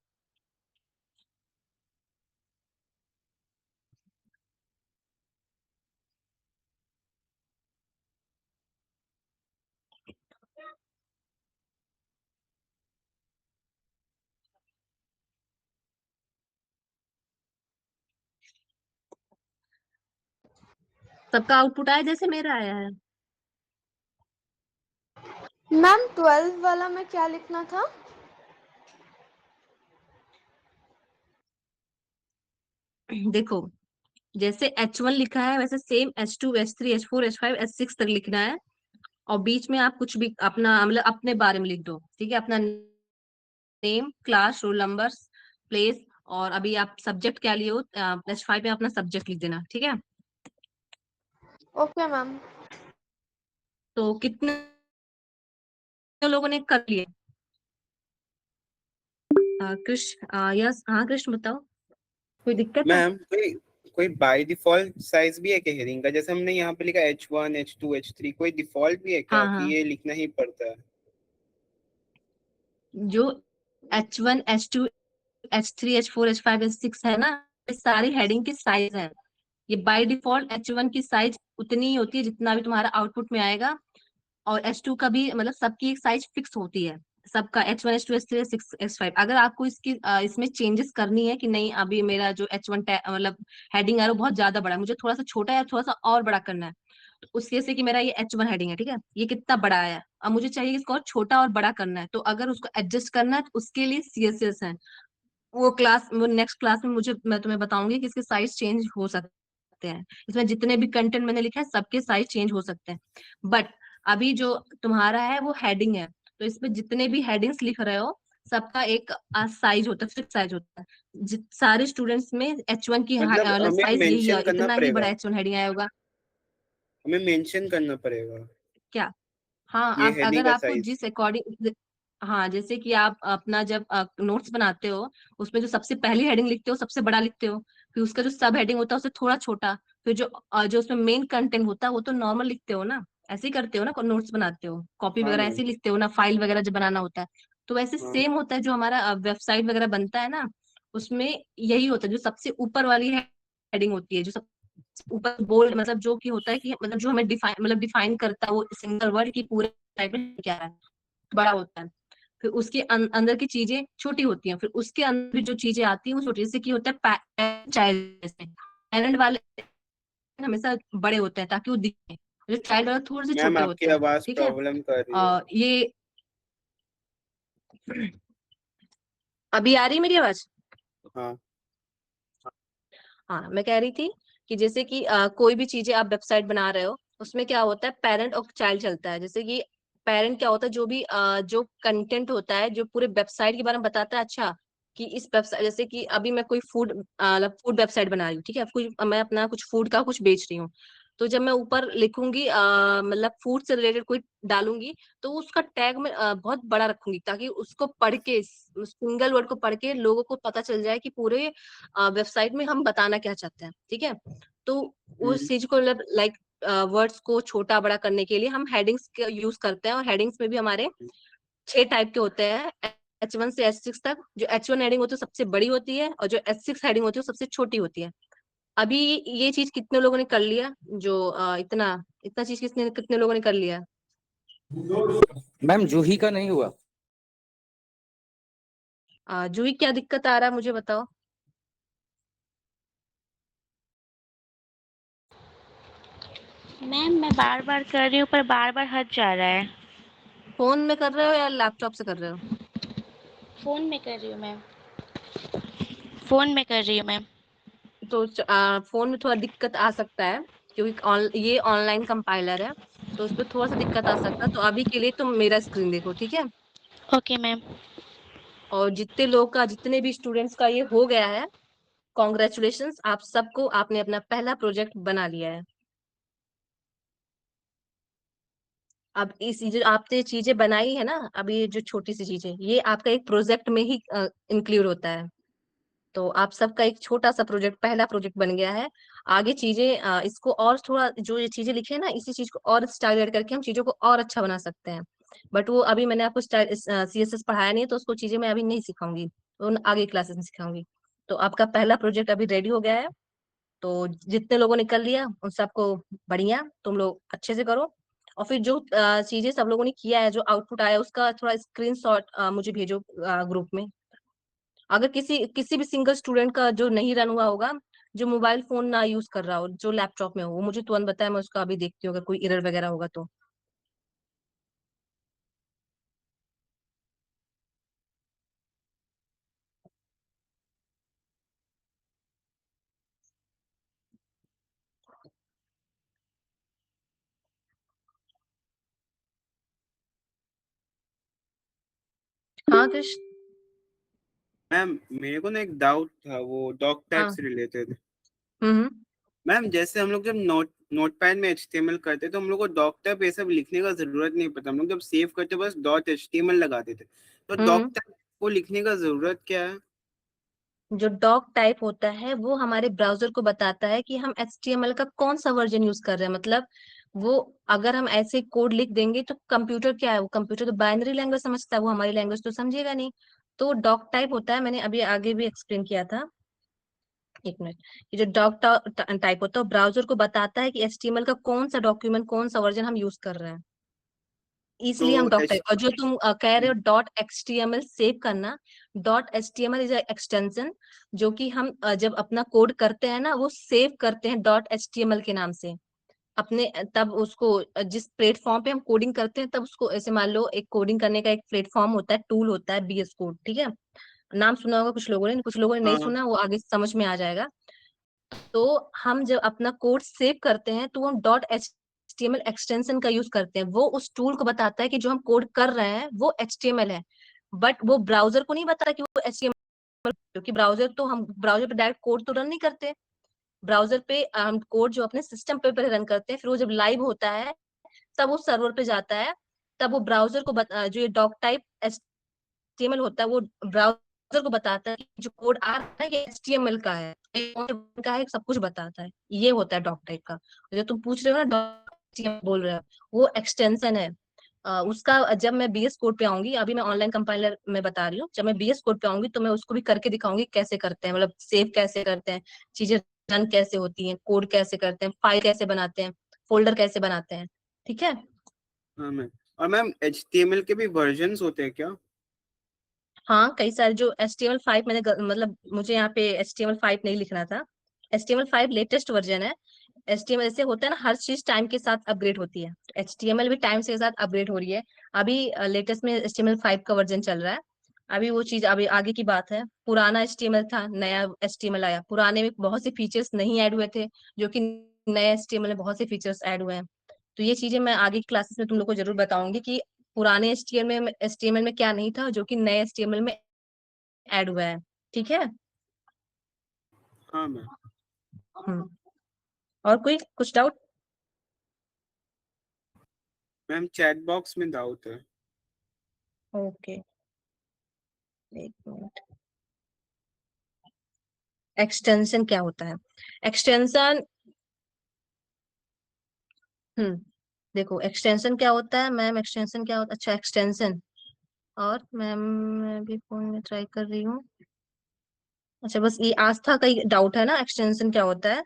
सबका आउटपुट आया जैसे मेरा आया है? मैम 12 वाला में क्या लिखना था? देखो जैसे H1 लिखा है वैसे same H2 H3 H4 H5 H6 तक लिखना है, और बीच में आप कुछ भी अपना मतलब अपने बारे में लिख दो, ठीक है, अपना name, class, roll number, place, और अभी आप सब्जेक्ट क्या लिए हो, H5 में अपना सब्जेक्ट लिख देना, ठीक है। Okay ma'am. तो कितने लोगों ने कर लिए? कृष्ण, यस, हाँ कृष्ण बताओ, कोई दिक्कत है? मैम कोई कोई बाय डिफॉल्ट साइज भी है क्या हेडिंग का? जैसे हमने यहाँ पे लिखा H1 H2 H3, कोई डिफॉल्ट भी है क्या हाँ हाँ, कि ये लिखना ही पड़ता है? जो H1 H2 H3 H4 H5 H6 है ना, ये सारी हेडिंग की साइज है। ये बाय डिफॉल्ट H1 की साइज उतनी ही होती है जितना भी तुम्हारा आउटपुट में आएगा, और H2 का भी मतलब सबकी एक साइज फिक्स होती है, सबका H1 H2 H3 H6 H5। अगर आपको इसकी इसमें चेंजेस करनी है कि नहीं अभी मेरा जो H1 मतलब हेडिंग है वो बहुत ज्यादा बड़ा है, मुझे थोड़ा सा छोटा या थोड़ा सा और बड़ा करना है, तो उसके से कि मेरा ये H1 हेडिंग है, ठीक है, ये कितना बड़ा है, अब मुझे चाहिए इसको और छोटा और बड़ा करना है, तो अगर उसको एडजस्ट करना है तो उसके लिए CSS है। वो नेक्स्ट क्लास में मैं तुम्हें बताऊंगी कि इसके साइज चेंज हो सकते हैं, इसमें जितने भी कंटेंट मैंने लिखा है सबके साइज चेंज हो सकते हैं। बट अभी जो तुम्हारा है वो हेडिंग है, तो इसमें जितने भी हेडिंग्स लिख रहे हो सबका एक साइज होता है, फिक्स साइज होता है। सारे स्टूडेंट्स में H1 की मतलब हमें साइज यही है, मेंशन करना इतना ही बड़ा पड़ेगा? H1 हेडिंग आया होगा। हमें मेंशन करना पड़ेगा क्या? हाँ, ये आप हेडिंग अगर का आपको साइज? जिस अकॉर्डिंग, हाँ जैसे कि आप अपना जब नोट्स बनाते हो उसमें जो सबसे पहली हेडिंग लिखते हो सबसे बड़ा लिखते हो, फिर उसका जो सब हेडिंग होता है उससे थोड़ा छोटा, फिर जो उसमें मेन कंटेंट होता है वो तो नॉर्मल लिखते हो ना, ऐसे ही करते हो ना, नोट्स बनाते हो, कॉपी हाँ वगैरह मैम। ऐसे ही लिखते हो ना, फाइल वगैरह जब बनाना होता है, तो वैसे हाँ सेम होता है जो हमारा वेबसाइट वगैरह बनता है ना, उसमें यही होता है, जो सबसे ऊपर वाली हेडिंग होती है, जो सब ऊपर बोल्ड मतलब जो कि होता है कि मतलब जो हमें डिफाइन करता है वो सिंगल वर्ड की पूरे टाइप में क्या है, बड़ा होता है। फिर उसके अंदर की चीजें छोटी होती हैं, फिर उसके अंदर भी जो चीजें आती हैं वो छोटी, जैसे कि होता है चाइल्ड में पेरेंट वाले हमेशा बड़े होते हैं ताकि वो दिखे, जो चाइल्ड वाले थोड़े से मैम, छोटे आपकी होते हैं, आवाज ठीक है। प्रॉब्लम कर रही है। ये अभी आ रही है मेरी आवाज? हाँ हाँ, मैं कह रही थी कि जैसे कि कोई भी चीजें आप वेबसाइट बना रहे हो उसमें क्या होता है, पेरेंट और चाइल्ड चलता है। जैसे कि पेरेंट क्या होता है, जो भी जो कंटेंट होता है जो पूरे वेबसाइट के बारे में बताता है, अच्छा कि इस वेबसाइट, जैसे कि अभी मैं कोई फूड वेबसाइट बना रही हूँ, ठीक है, मैं अपना कुछ फूड का कुछ बेच रही हूँ, तो जब मैं ऊपर लिखूंगी मतलब फूड से रिलेटेड कोई डालूंगी, तो उसका टैग में बहुत बड़ा रखूंगी ताकि उसको पढ़ के, सिंगल वर्ड को पढ़ के लोगों को पता चल जाए कि पूरे वेबसाइट में हम बताना क्या चाहते हैं, ठीक है। तो उस हम्म, चीज को लाइक वर्ड्स को छोटा बड़ा करने के लिए हम हेडिंग्स का यूज करते हैं, और हेडिंग्स में भी हमारे 6 टाइप के होते हैं, H1 से H6 तक। जो H1 हेडिंग होती है सबसे बड़ी होती है, और जो H6 हेडिंग होती है वो सबसे छोटी होती है। अभी ये चीज कितने लोगों ने कर लिया, जो इतना इतना चीज कितने लोगों ने कर लिया? मैम जूही का नहीं हुआ। जूही क्या दिक्कत आ रहा है मुझे बताओ। मैम मैं बार बार कर रही हूँ पर बार बार हट जा रहा है। फोन में कर रहे हो या लैपटॉप से कर रहे हो? फोन में कर रही हूँ मैम, फोन में कर रही हूँ मैम। तो फोन में थोड़ा दिक्कत आ सकता है, क्योंकि ये ऑनलाइन कंपाइलर है, तो उस पर थोड़ा सा दिक्कत आ सकता है, तो अभी के लिए तुम मेरा स्क्रीन देखो, ठीक है। Okay ma'am. और जितने भी स्टूडेंट्स का ये हो गया है, कॉन्ग्रेचुलेशंस, आप सबको, आपने अपना पहला प्रोजेक्ट बना लिया है। अब इस जो आपने चीजें बनाई है ना, अब ये जो छोटी सी चीजें, ये आपका एक प्रोजेक्ट में ही इंक्लूड होता है। तो आप सबका एक छोटा सा प्रोजेक्ट, पहला प्रोजेक्ट बन गया है। आगे चीजें इसको और थोड़ा, जो ये चीजें लिखे हैं ना, इसी चीज को और स्टाइल करके हम चीजों को और अच्छा बना सकते हैं। बट वो अभी मैंने आपको CSS पढ़ाया नहीं है, तो उसको चीजें मैं अभी नहीं सिखाऊंगी, उन आगे क्लासेस में सिखाऊंगी। तो आपका पहला प्रोजेक्ट अभी रेडी हो गया है। तो जितने लोगों ने कर लिया उन सबको बढ़िया, तुम लोग अच्छे से करो। और फिर जो चीजें सब लोगों ने किया है, जो आउटपुट आया, उसका थोड़ा स्क्रीनशॉट मुझे भेजो ग्रुप में। अगर किसी किसी भी सिंगल स्टूडेंट का जो नहीं रन हुआ होगा, जो मोबाइल फोन ना यूज कर रहा हो, जो लैपटॉप में हो, वो मुझे तुरंत बताया, मैं उसका अभी देखती हूँ अगर कोई एरर वगैरह होगा तो। हाँ कृष्ण। मैम मेरे को ना एक डाउट था, वो डॉक टाइप हाँ। से रिलेटेड। हम्म। मैम जैसे हम लोग जब नोटपैड में एचटीएमएल करते तो हम लोग को डॉक टाइप ये सब लिखने का जरूरत नहीं पड़ता, हम लोग जब सेव करते बस डॉट एचटीएमएल लगाते थे। तो डॉक हम्म। टाइप को लिखने का जरूरत क्या है? जो डॉक टाइप होता है वो हमारे ब्राउजर को बताता है कि हम HTML का कौन सा वर्जन यूज कर रहे हैं। मतलब वो, अगर हम ऐसे कोड लिख देंगे तो कंप्यूटर क्या है, वो कंप्यूटर तो बाइनरी लैंग्वेज समझता है, वो हमारी लैंग्वेज तो समझेगा नहीं। तो डॉक टाइप होता है, मैंने अभी आगे भी एक्सप्लेन किया था। एक मिनट। ये जो डॉक टाइप होता है, ब्राउजर को बताता है कि HTML का कौन सा डॉक्यूमेंट, कौन सा वर्जन हम यूज कर रहे हैं, तो इसलिए हम डॉक एच टाइप। और जो तुम कह रहे हो डॉट XTML सेव करना, डॉट HTML इज एक्सटेंशन, जो कि हम जब अपना कोड करते हैं ना, वो सेव करते हैं डॉट HTML के नाम से अपने। तब उसको जिस प्लेटफॉर्म पे हम कोडिंग करते हैं, तब उसको ऐसे मान लो, एक कोडिंग करने का एक प्लेटफॉर्म होता है, टूल होता है, BS कोड, ठीक है। नाम सुना होगा कुछ लोगों ने, कुछ लोगों ने नहीं हाँ सुना, वो आगे समझ में आ जाएगा। तो हम जब अपना कोड सेव करते हैं, तो हम डॉट HTML एक्सटेंशन का यूज करते हैं। वो उस टूल को बताता है कि जो हम कोड कर रहे हैं वो HTML है। बट वो ब्राउजर को नहीं बताता कि वो HTML, क्योंकि ब्राउजर तो, हम ब्राउजर पे डायरेक्ट कोड तो रन नहीं करते। ब्राउजर पे हम कोड जो अपने सिस्टम पे पहले रन करते हैं, फिर वो जब लाइव होता है तब वो सर्वर पे जाता है। तब वो ब्राउजर को जो ये डॉक टाइप HTML होता है, वो ब्राउजर को बताता है कि जो कोड आ रहा है ये HTML का है, ये कौन से version का है, सब कुछ बताता है। ये होता है डॉक टाइप का। जो तुम पूछ रहे हो ना, डॉक HTML बोल रहे हो, वो एक्सटेंशन है उसका। जब मैं BS कोड पे आऊंगी, अभी मैं ऑनलाइन कंपाइलर में बता रही हूँ, जब मैं BS कोड पे आऊंगी तो मैं उसको भी करके दिखाऊंगी कैसे करते हैं, मतलब सेव कैसे करते हैं, चीजें रन कैसे होती हैं, कोड कैसे करते हैं, फाइल कैसे बनाते हैं, फोल्डर कैसे बनाते हैं। ठीक है। हाँ मैम। और मैम एचटीएमएल के भी वर्जन्स होते हैं क्या? हाँ, कई सारे, जो HTML5 मैंने मतलब मुझे यहाँ पे HTML5 नहीं लिखना था। HTML5 लेटेस्ट वर्जन है। HTML ऐसे होता है ना, हर चीज टाइम के साथ अपग्रेड होती है। HTML भी टाइम के साथ अपग्रेड हो रही है। अभी लेटेस्ट में HTML5 का वर्जन चल रहा है। अभी वो चीज अभी आगे की बात है। पुराना HTML था, नया HTML आया, पुराने में बहुत से फीचर्स नहीं ऐड हुए थे, जो कि नए HTML में बहुत से फीचर्स ऐड हुए हैं। तो ये चीजें मैं आगे की क्लासेस में तुम लोग को जरूर बताऊंगी कि पुराने HTML में क्या नहीं था, जो कि नए HTML में ऐड हुआ है। ठीक है। हाँ मैम। हम्म। और कोई कुछ डाउट? मैम चैट बॉक्स में डाउट है। ओके, एक मिनट। एक्सटेंशन क्या होता है? एक्सटेंशन, देखो एक्सटेंशन क्या होता है मैम, एक्सटेंशन क्या होता है, अच्छा एक्सटेंशन। और मैम, मैं भी फोन में ट्राई कर रही हूँ। अच्छा, बस ये आस्था का ही डाउट है ना, एक्सटेंशन क्या होता है?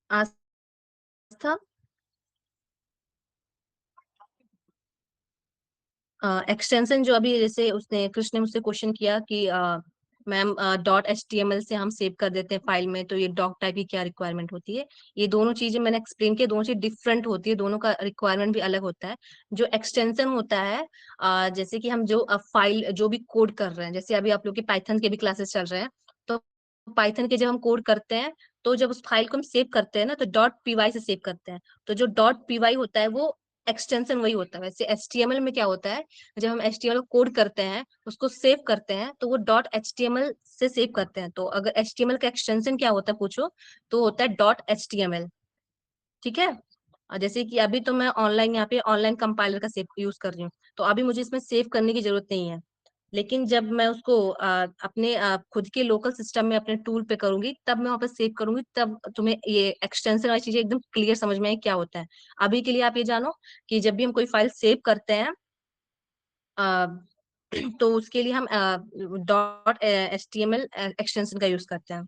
आस्था, एक्सटेंशन जो अभी जैसे उसने कृष्ण ने मुझसे क्वेश्चन किया कि मैम .html से हम सेव कर देते हैं फाइल में, तो ये डॉक टाइप की क्या रिक्वायरमेंट होती है? ये दोनों चीजें मैंने एक्सप्लेन किया, दोनों चीज डिफरेंट होती है, दोनों का रिक्वायरमेंट भी अलग होता है। जो एक्सटेंशन होता है, जैसे कि हम जो फाइल जो भी कोड कर रहे हैं, जैसे अभी आप लोग के पाइथन के भी क्लासेस चल रहे हैं, तो पाइथन के जब हम कोड करते हैं, तो जब उस फाइल को हम सेव करते हैं ना, तो .py से सेव करते हैं। तो जो .py होता है वो एक्सटेंशन वही होता है। वैसे HTML में क्या होता है, जब हम HTML कोड करते हैं, उसको सेव करते हैं, तो वो .html से सेव करते हैं। तो अगर HTML का एक्सटेंशन क्या होता है पूछो, तो होता है .html। ठीक है। और जैसे कि अभी तो मैं ऑनलाइन यहाँ पे ऑनलाइन कंपाइलर का सेव यूज कर रही हूँ, तो अभी मुझे इसमें सेव करने की जरूरत नहीं है। लेकिन जब मैं उसको अपने खुद के लोकल सिस्टम में अपने टूल पे करूंगी, तब मैं वहाँ पे सेव करूंगी, तब तुम्हें ये एक्सटेंशन वाली चीजें एकदम क्लियर समझ में आए क्या होता है। अभी के लिए आप ये जानो कि जब भी हम कोई फाइल सेव करते हैं, अ, तो उसके लिए हम .html एक्सटेंशन का यूज करते हैं।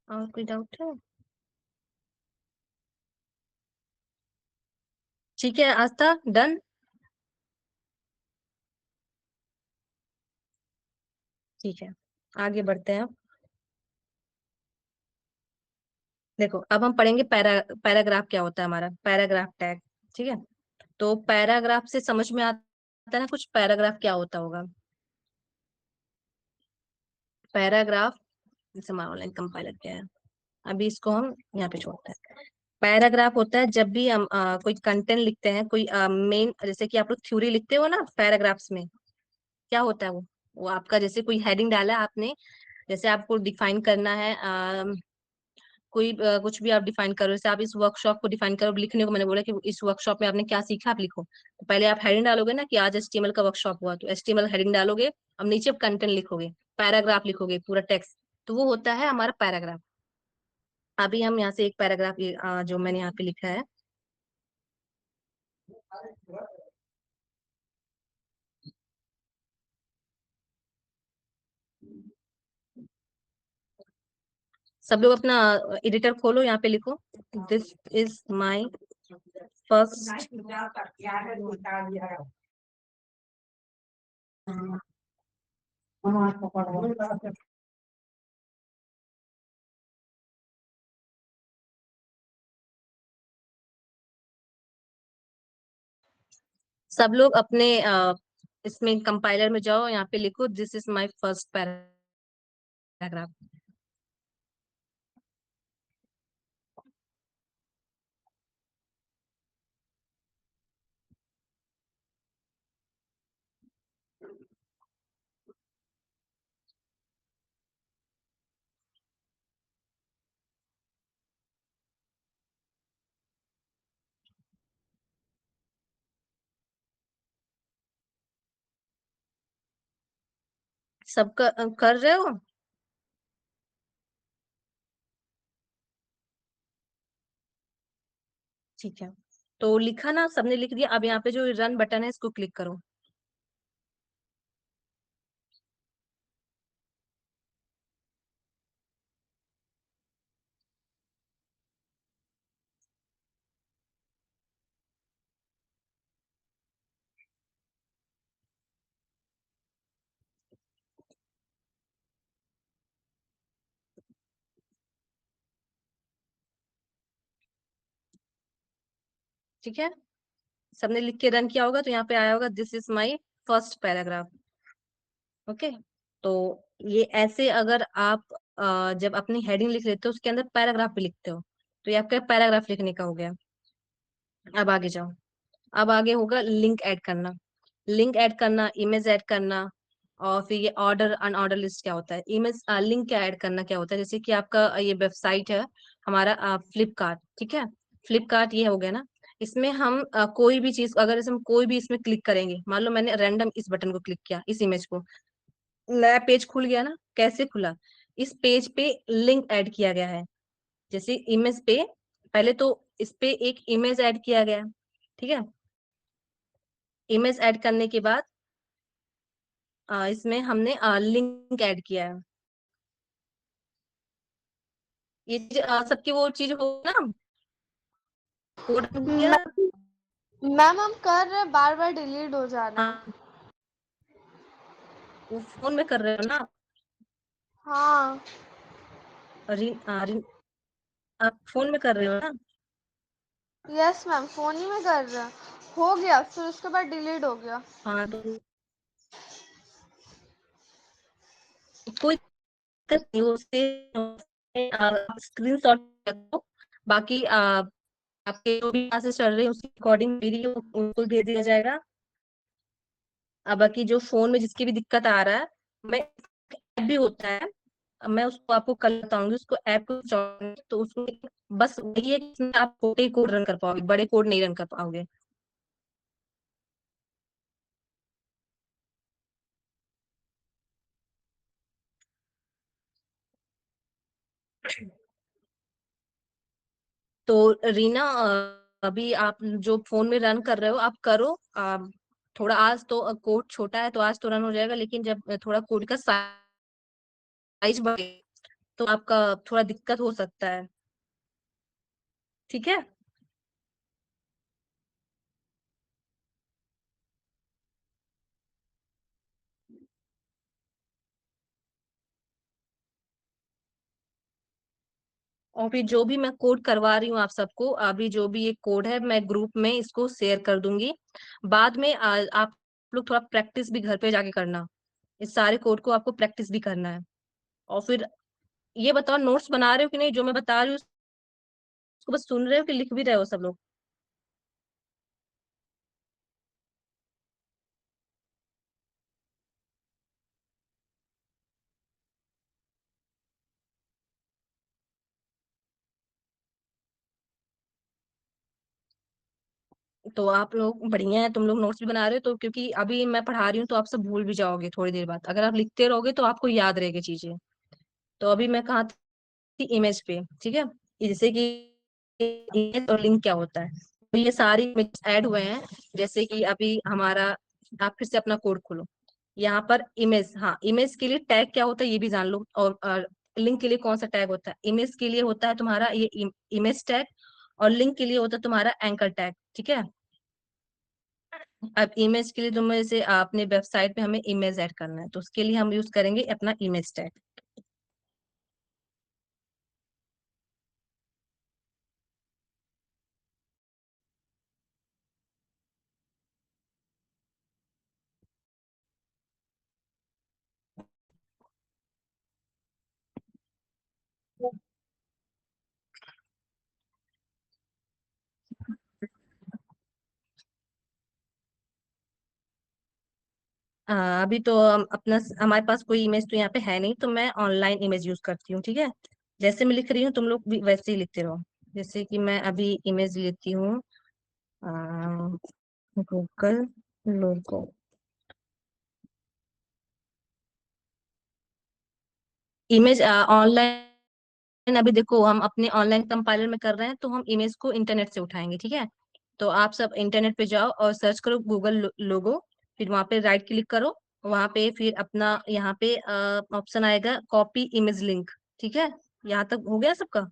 और कोई डाउट है? ठीक है, आस्था, डन। ठीक है, आगे बढ़ते हैं। देखो, अब हम पढ़ेंगे पैराग्राफ क्या होता है, हमारा पैराग्राफ टैग। ठीक है। तो पैराग्राफ से समझ में आता है ना कुछ, पैराग्राफ क्या होता होगा। पैराग्राफ, जैसे हमारा ऑनलाइन कंपाइलर क्या है, अभी इसको हम यहाँ पे छोड़ते हैं। पैराग्राफ होता है जब भी हम कोई कंटेंट लिखते हैं, कोई मेन, जैसे कि आप लोग थ्योरी लिखते हो ना पैराग्राफ्स में, क्या होता है वो आपका, जैसे कोई हेडिंग डाला है आपने, जैसे आपको डिफाइन करना है, कोई कुछ भी आप डिफाइन करो, जैसे आप इस वर्कशॉप को डिफाइन करो, लिखने को मैंने बोला कि इस वर्कशॉप में आपने क्या सीखा, आप लिखो। तो पहले आप हेडिंग डालोगे ना कि आज HTML का वर्कशॉप हुआ, तो HTML हेडिंग डालोगे, अब नीचे आप कंटेंट लिखोगे, पैराग्राफ लिखोगे, पूरा टेक्स्ट, तो वो होता है हमारा पैराग्राफ। अभी हम यहाँ से एक पैराग्राफ जो मैंने यहाँ पे लिखा है, सब लोग अपना एडिटर खोलो, यहाँ पे लिखो, दिस इज माई फर्स्ट। सब लोग अपने इसमें कंपाइलर में जाओ, यहाँ पे लिखो this is my first paragraph. सब कर रहे हो? ठीक है, तो लिखा ना, सबने लिख दिया। अब यहाँ पे जो रन बटन है, इसको क्लिक करो। ठीक है, सबने लिख के रन किया होगा, तो यहाँ पे आया होगा this is my first paragraph. Okay. तो ये ऐसे अगर आप जब अपनी हेडिंग लिख लेते हो, उसके अंदर पैराग्राफ भी लिखते हो, तो ये आपका पैराग्राफ लिखने का हो गया। अब आगे जाओ। अब आगे होगा लिंक ऐड करना। लिंक ऐड करना, इमेज ऐड करना, और फिर ये ऑर्डर अनऑर्डर लिस्ट क्या होता है, इमेज लिंक क्या ऐड करना क्या होता है। जैसे कि आपका ये वेबसाइट है हमारा फ्लिपकार्ट, ठीक है, फ्लिपकार्ट ये हो गया ना। इसमें हम कोई भी चीज, अगर जैसे हम कोई भी इसमें क्लिक करेंगे, मान लो मैंने रैंडम इस बटन को क्लिक किया, इस इमेज को, नया पेज खुल गया ना। कैसे खुला? इस पेज पे लिंक ऐड किया गया है। जैसे इमेज पे, पहले तो इस पे एक इमेज ऐड किया गया, ठीक है। इमेज ऐड करने के बाद इसमें हमने लिंक ऐड किया है। ये सबकी वो चीज हो ना, कोड किया। मैम हम कर रहे, बार बार डिलीट हो जा रहे हैं। हाँ, वो फोन में कर रहे हो ना? हाँ। आप फोन में कर रहे हो ना? यस मैम, फोन ही में कर रहे हैं। हो गया, फिर उसके बाद डिलीट हो गया। हाँ, तो कोई दिक्कत नहीं हो उससे आप स्क्रीन शॉट रखो। बाकी आपके जो भी क्लासेस चल रही है उसके अकॉर्डिंग वीडियो उनको दे दिया जाएगा। अब बाकी जो फोन में जिसकी भी दिक्कत आ रहा है, मैं ऐप भी होता है, मैं उसको आपको कल बताऊंगी, उसको ऐप को तो उसमें बस वही है कि इसमें आप छोटे कोड रन कर पाओगे, बड़े कोड नहीं रन कर पाओगे। तो रीना, अभी आप जो फोन में रन कर रहे हो आप करो। थोड़ा आज तो कोड छोटा है तो आज तो रन हो जाएगा, लेकिन जब थोड़ा कोड का साइज बढ़े तो आपका थोड़ा दिक्कत हो सकता है। ठीक है। और फिर जो भी मैं कोड करवा रही हूँ आप सबको, अभी जो भी ये कोड है मैं ग्रुप में इसको शेयर कर दूंगी। बाद में आप लोग थोड़ा प्रैक्टिस भी घर पे जाके करना, इस सारे कोड को आपको प्रैक्टिस भी करना है। और फिर ये बताओ, नोट्स बना रहे हो कि नहीं? जो मैं बता रही हूँ उसको बस सुन रहे हो कि लिख भी रहे हो सब लोग? तो आप लोग बढ़िया है, तुम लोग नोट्स भी बना रहे हो, तो क्योंकि अभी मैं पढ़ा रही हूँ तो आप सब भूल भी जाओगे थोड़ी देर बाद, अगर आप लिखते रहोगे तो आपको याद रहेगी चीजें। तो अभी मैं कहाँ थी? इमेज पे, ठीक है। ये जैसे कि इमेज और लिंक क्या होता है, तो ये सारी इमेज ऐड हुए हैं। जैसे कि अभी हमारा, आप फिर से अपना कोड खोलो, यहाँ पर इमेज, हाँ इमेज के लिए टैग क्या होता है ये भी जान लो। और लिंक के लिए कौन सा टैग होता है? इमेज के लिए होता है तुम्हारा ये इमेज टैग, और लिंक के लिए होता है तुम्हारा एंकर टैग, ठीक है। अब इमेज के लिए तुम्हें जैसे अपने वेबसाइट पे हमें इमेज ऐड करना है, तो उसके लिए हम यूज करेंगे अपना इमेज टैग। अभी तो अपना हमारे पास कोई इमेज तो यहाँ पे है नहीं, तो मैं ऑनलाइन इमेज यूज करती हूँ, ठीक है। जैसे मैं लिख रही हूँ तुम लोग भी वैसे ही लिखते रहो। जैसे कि मैं अभी इमेज लेती हूँ, गूगल लोगो इमेज ऑनलाइन। अभी देखो हम अपने ऑनलाइन कंपाइलर में कर रहे हैं, तो हम इमेज को इंटरनेट से उठाएंगे, ठीक है। तो आप सब इंटरनेट पे जाओ और सर्च करो गूगल लोगो, फिर वहां पे राइट क्लिक करो, वहां पे फिर अपना यहाँ पे ऑप्शन आएगा कॉपी इमेज लिंक, ठीक है। यहाँ तक हो गया सबका?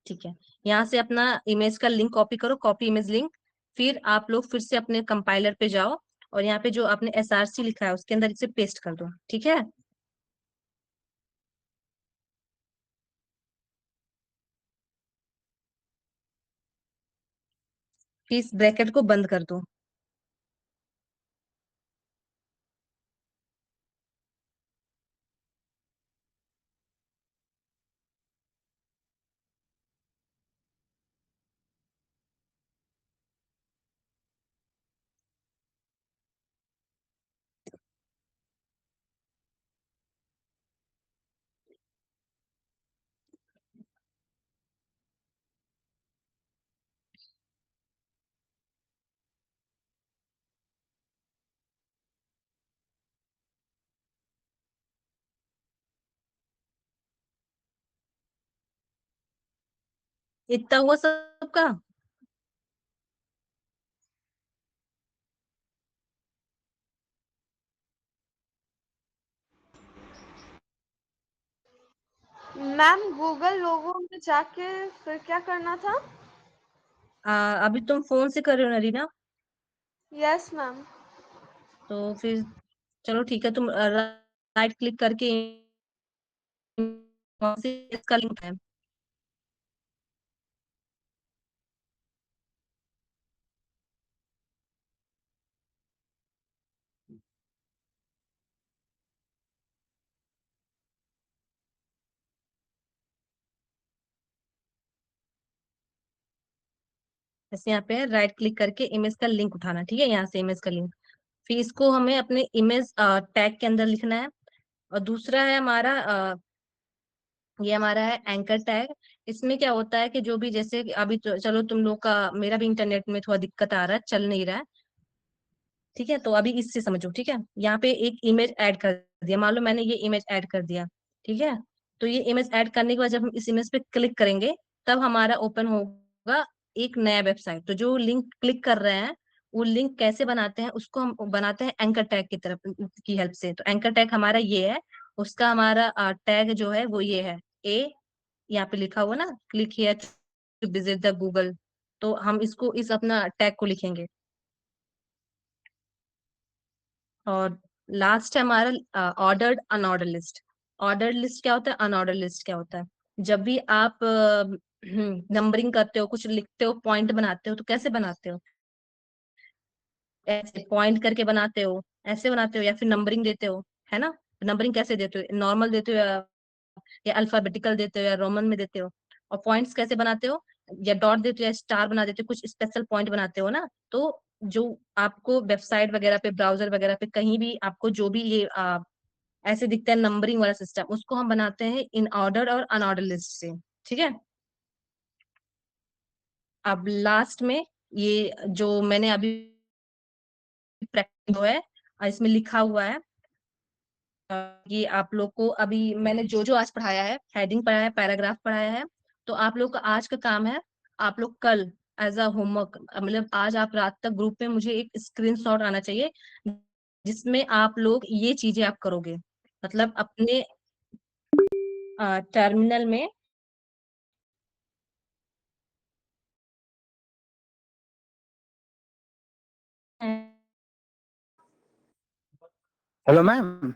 ठीक है। यहाँ से अपना इमेज का लिंक कॉपी करो, कॉपी इमेज लिंक। फिर आप लोग फिर से अपने कंपाइलर पे जाओ, और यहाँ पे जो आपने एसआरसी लिखा है उसके अंदर इसे पेस्ट कर दो, ठीक है। फिर इस ब्रैकेट को बंद कर दो। इतना हुआ सबका? मैम गूगल लोगो में जाके फिर क्या करना था? अभी तुम फोन से कर रहे हो ना रीना? Yes ma'am. तो फिर चलो ठीक है, तुम राइट क्लिक करके कौन से इसका लिंक है? जैसे यहाँ पे राइट क्लिक करके इमेज का लिंक उठाना, ठीक है, यहाँ से इमेज का लिंक, फिर इसको हमें अपने इमेज टैग के अंदर लिखना है। और दूसरा है हमारा ये हमारा है एंकर टैग। इसमें क्या होता है कि जो भी, जैसे कि अभी तो चलो तुम लोग का, मेरा भी इंटरनेट में थोड़ा दिक्कत आ रहा है, चल नहीं रहा है, ठीक है, तो अभी इससे समझो, ठीक है। यहाँ पे एक इमेज ऐड कर दिया, मान लो मैंने ये इमेज ऐड कर दिया, ठीक है। तो ये इमेज ऐड करने के बाद जब हम इस इमेज पे क्लिक करेंगे, तब हमारा ओपन होगा एक नया वेबसाइट। तो जो लिंक क्लिक कर रहे हैं, वो लिंक कैसे बनाते हैं, उसको हम बनाते हैं एंकर टैग की तरफ की हेल्प से। तो एंकर टैग हमारा ये है, उसका हमारा टैग जो है वो ये है, ए, यहाँ पे लिखा हुआ ना, click here to visit the Google. तो हम इसको, इस अपना टैग को लिखेंगे। और लास्ट है हमारा ordered unordered list. Order list क्या होता है, अनऑर्डर लिस्ट क्या होता है? जब भी आप नंबरिंग करते हो, कुछ लिखते हो, पॉइंट बनाते हो, तो कैसे बनाते हो? ऐसे पॉइंट करके बनाते हो, ऐसे बनाते हो, या फिर नंबरिंग देते हो, है ना? नंबरिंग कैसे देते हो, नॉर्मल देते हो या अल्फाबेटिकल देते हो या रोमन में देते हो? और पॉइंट्स कैसे बनाते हो? या डॉट देते हो या स्टार बना देते हो, कुछ स्पेशल पॉइंट बनाते हो ना। तो जो आपको वेबसाइट वगैरह पे, ब्राउजर वगैरह पे, कहीं भी आपको जो भी ये ऐसे दिखता है नंबरिंग वाला सिस्टम, उसको हम बनाते हैं इन ऑर्डर और अनऑर्डर लिस्ट से, ठीक है। अब लास्ट में ये जो मैंने अभी प्रैक्टिस है, इसमें लिखा हुआ है, ये आप लोग को अभी मैंने जो जो आज पढ़ाया है, हेडिंग पढ़ाया है, पैराग्राफ पढ़ाया है, तो आप लोग का आज का काम है, आप लोग कल एज अ होमवर्क, मतलब आज आप रात तक ग्रुप में मुझे एक स्क्रीनशॉट आना चाहिए, जिसमें आप लोग ये चीजें आप करोगे, मतलब अपने टर्मिनल में। हेलो मैम,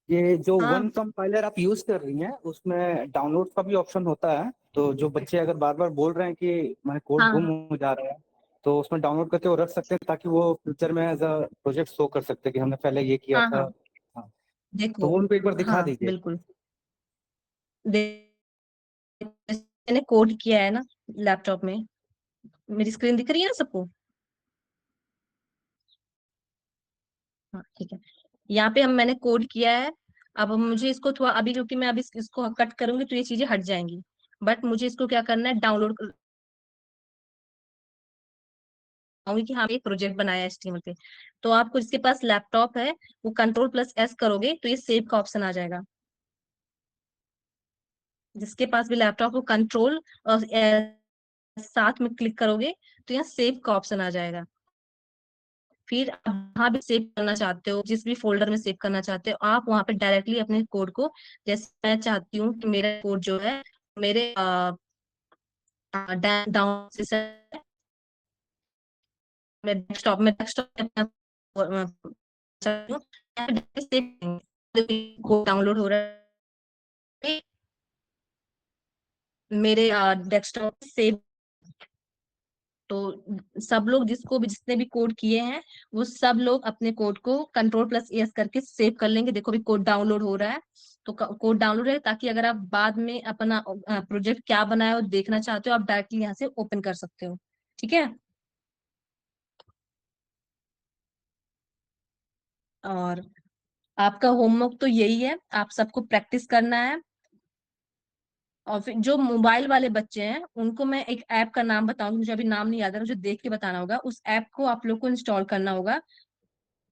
ये जो वन हाँ कंपाइलर आप यूज कर रही हैं उसमें डाउनलोड का भी ऑप्शन होता है। तो जो बच्चे अगर बार बार बोल रहे हैं कि मेरा कोड हाँ गुम हाँ, हो जा रहा है, तो उसमें डाउनलोड करके वो रख सकते हैं ताकि वो फ्यूचर में एज अ प्रोजेक्ट शो कर सकते हैं कि हमने पहले ये किया हाँ था। हाँ, हाँ, तो देखो, वो उनको एक बार दिखा हाँ दीजिए। बिल्कुल, मैंने कोड किया है ना लैपटॉप में, मेरी स्क्रीन दिख रही है ना सबको? हाँ ठीक है, यहाँ पे हम मैंने कोड किया है। अब मुझे इसको थोड़ा, अभी क्योंकि मैं अभी इसको कट करूंगी तो ये चीजें हट जाएंगी, बट मुझे इसको क्या करना है, डाउनलोड कराऊंगी कि हाँ एक प्रोजेक्ट बनाया है HTML पे। तो आपको, जिसके पास लैपटॉप है, वो कंट्रोल+S करोगे तो ये सेव का ऑप्शन आ जाएगा। जिसके पास भी लैपटॉप, वो कंट्रोल और साथ में क्लिक करोगे तो यहाँ सेव का ऑप्शन आ जाएगा। फिर आप जहाँ भी सेव करना चाहते हो, जिस भी फोल्डर में सेव करना चाहते हो, आप वहां पे डायरेक्टली अपने कोड को, जैसे मैं चाहती हूँ कि मेरा कोड जो है मेरे डाउन से मैं डेस्कटॉप में चाहती हूँ, कोड डाउनलोड हो रहा है मेरे डेस्कटॉप सेव। तो सब लोग, जिसको भी, जिसने भी कोड किए हैं, वो सब लोग अपने कोड को कंट्रोल+S करके सेव कर लेंगे। देखो भी कोड डाउनलोड हो रहा है, तो कोड डाउनलोड है, ताकि अगर आप बाद में अपना प्रोजेक्ट क्या बनाया हो देखना चाहते हो, आप डायरेक्टली यहाँ से ओपन कर सकते हो, ठीक है। और आपका होमवर्क तो यही है, आप सबको प्रैक्टिस करना है। और फिर जो मोबाइल वाले बच्चे हैं, उनको मैं एक ऐप का नाम बताऊंगी, मुझे अभी नाम नहीं याद है, मुझे देख के बताना होगा। उस ऐप को आप लोग को इंस्टॉल करना होगा,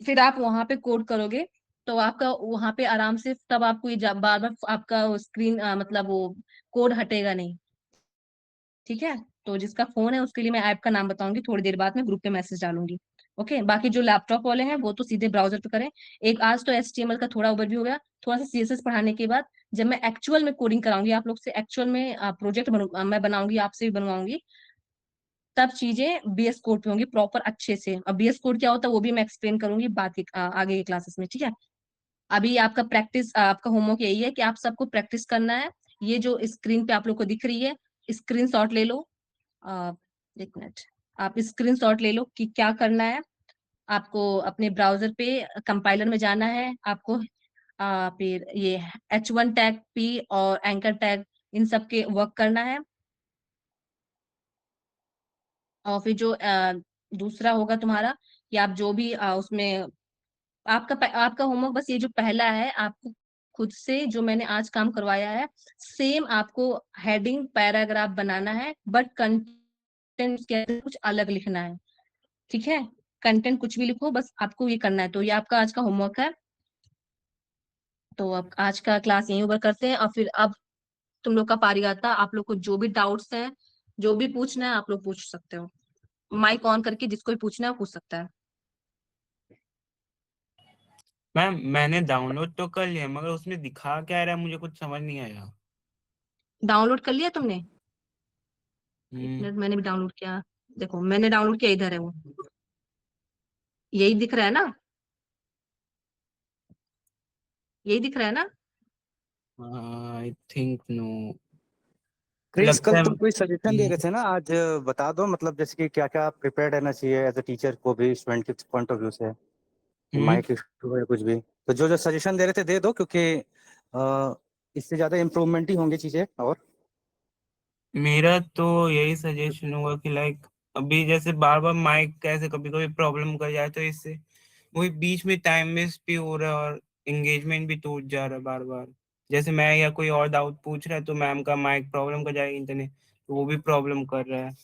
फिर आप वहां पे कोड करोगे, तो आपका वहां पे आराम से, तब आपको ये बार बार आपका स्क्रीन मतलब वो कोड हटेगा नहीं, ठीक है। तो जिसका फोन है उसके लिए मैं ऐप का नाम बताऊंगी थोड़ी देर बाद, में ग्रुप पे मैसेज डालूंगी। ओके, बाकी जो लैपटॉप वाले हैं वो तो सीधे ब्राउजर पे करें। एक आज तो HTML का थोड़ा ओवरव्यू हो गया, थोड़ा सा CSS पढ़ाने के बाद जब मैं एक्चुअल में कोडिंग कराऊंगी आप लोग से, एक्चुअल में प्रोजेक्ट मैं बनाऊंगी, आपसे भी बनवाऊंगी, तब चीजें BS कोड पे होंगी प्रॉपर अच्छे से। अब BS कोड क्या होता है वो भी मैं एक्सप्लेन करूंगी बात की आगे के क्लासेस में, ठीक है। अभी आपका प्रैक्टिस, आपका होमवर्क यही है कि आप सबको प्रैक्टिस करना है। ये जो स्क्रीन पे आप लोग को दिख रही है, स्क्रीनशॉट ले लो। आ, एक मिनट, आप स्क्रीनशॉट ले लो कि क्या करना है। आपको अपने ब्राउजर पे कंपाइलर में जाना है, आपको फिर ये H1 टैग P और एंकर टैग, इन सब के वर्क करना है। और फिर जो दूसरा होगा तुम्हारा कि आप जो भी उसमें आपका होमवर्क बस ये जो पहला है, आपको खुद से जो मैंने आज काम करवाया है सेम आपको हेडिंग पैराग्राफ बनाना है, बट कंटेंट के अंदर कुछ अलग लिखना है। ठीक है, कंटेंट कुछ भी लिखो, बस आपको ये करना है। तो ये आपका आज का होमवर्क है। तो अब आज का क्लास यहीं ओवर करते हैं, और फिर अब तुम लोग का पारी आता, आप लोग को जो भी डाउट्स हैं, जो भी पूछना है आप लोग पूछ सकते हो। माइक ऑन करके जिसको भी पूछना है वो पूछ सकता है। मैम मैंने डाउनलोड तो कर लिया मगर उसमें दिखा क्या रहा है मुझे कुछ समझ नहीं आया। डाउनलोड कर लिया तुमने? एक हम्म। मिनट, मैंने भी डाउनलोड किया। देखो मैंने डाउनलोड किया, इधर है वो, यही दिख रहा है ना? यही दिख रहा है ना? I think no. क्रिस, लगता कल है। तुम कोई सजेशन दे रहे थे ना, आज बता दो, मतलब जैसे कि क्या क्या प्रिपेयर रहना चाहिए एज अ टीचर को भी, स्टूडेंट के पॉइंट ऑफ व्यू से, हम्म। माइक इशू है कुछ भी, तो जो जो सजेशन दे रहे थे दे दो, क्योंकि इससे ज्यादा इम्प्रूवमेंट ही होंगी चीजें। और मेरा तो यही सजेशन होगा कि लाइक अभी जैसे बार बार माइक कैसे कभी कभी प्रॉब्लम कर जाए तो इससे वही बीच में टाइम वेस्ट भी हो रहा है और एंगेजमेंट भी टूट जा रहा है बार बार। जैसे मैं या कोई और डाउट पूछ रहा है तो मैम का माइक प्रॉब्लम कर जाएगा, इंटरनेट तो वो भी प्रॉब्लम कर रहा है।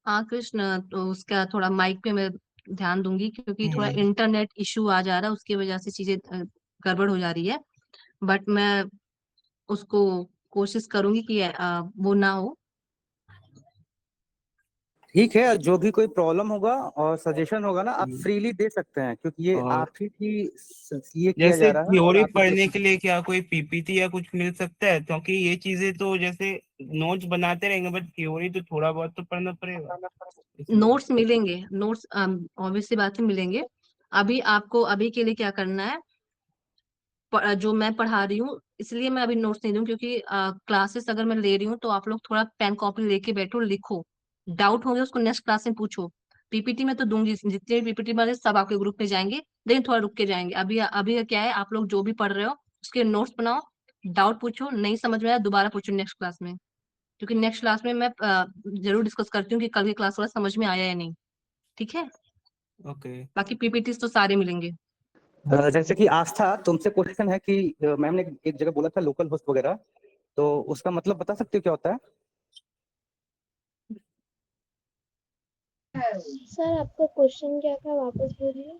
हाँ कृष्ण, तो उसका थोड़ा माइक पे मैं ध्यान दूंगी, क्योंकि थोड़ा हम्म। इंटरनेट इशू आ जा रहा है, उसकी वजह से चीजें गड़बड़ हो जा रही है। बट मैं उसको कोशिश करूंगी कि वो ना हो। ठीक है, जो भी कोई प्रॉब्लम होगा और सजेशन होगा ना, आप हम्म। फ्रीली दे सकते हैं, क्योंकि ये और आप ही की ये किया जैसे जा रहा है और थ्योरी आप ही पढ़ने की। के लिए क्या कोई पीपीटी या कुछ मिल सकता है? क्योंकि ये चीजें तो जैसे नोट्स बनाते रहेंगे बट थ्योरी तो थोड़ा बहुत तो पढ़ना पड़ेगा इसलिए। नोट्स मिलेंगे, नोट्स ऑब्वियस सी बात है, मिलेंगे। अभी आपको अभी के लिए क्या करना है, जो मैं पढ़ा रही हूँ इसलिए मैं अभी नोट्स नहीं दूँ, क्योंकि क्लासेस अगर मैं ले रही हूँ तो आप लोग थोड़ा पेन कॉपी लेके बैठो, लिखो। डाउट होंगे उसको नेक्स्ट क्लास में पूछो। पीपीटी में तो दूंगी, जितने पीपीटी वाले सब आपके ग्रुप में जाएंगे, लेकिन थोड़ा रुक के जाएंगे। अभी अभी क्या है, आप लोग जो भी पढ़ रहे हो उसके नोट्स बनाओ, डाउट पूछो, नहीं समझ में आया दोबारा पूछो नेक्स्ट क्लास में। क्योंकि नेक्स्ट क्लास में मैं जरूर डिस्कस करती हूँ कि कल की क्लास वाला समझ में आया या नहीं। ठीक है, ओके। बाकी पीपीटी तो सारे मिलेंगे। जैसे कि आस्था, तुमसे क्वेश्चन है कि मैम ने एक जगह बोला था लोकल होस्ट वगैरह, तो उसका मतलब बता सकते हो क्या होता है? सर आपका क्वेश्चन क्या था, वापस बोलिए।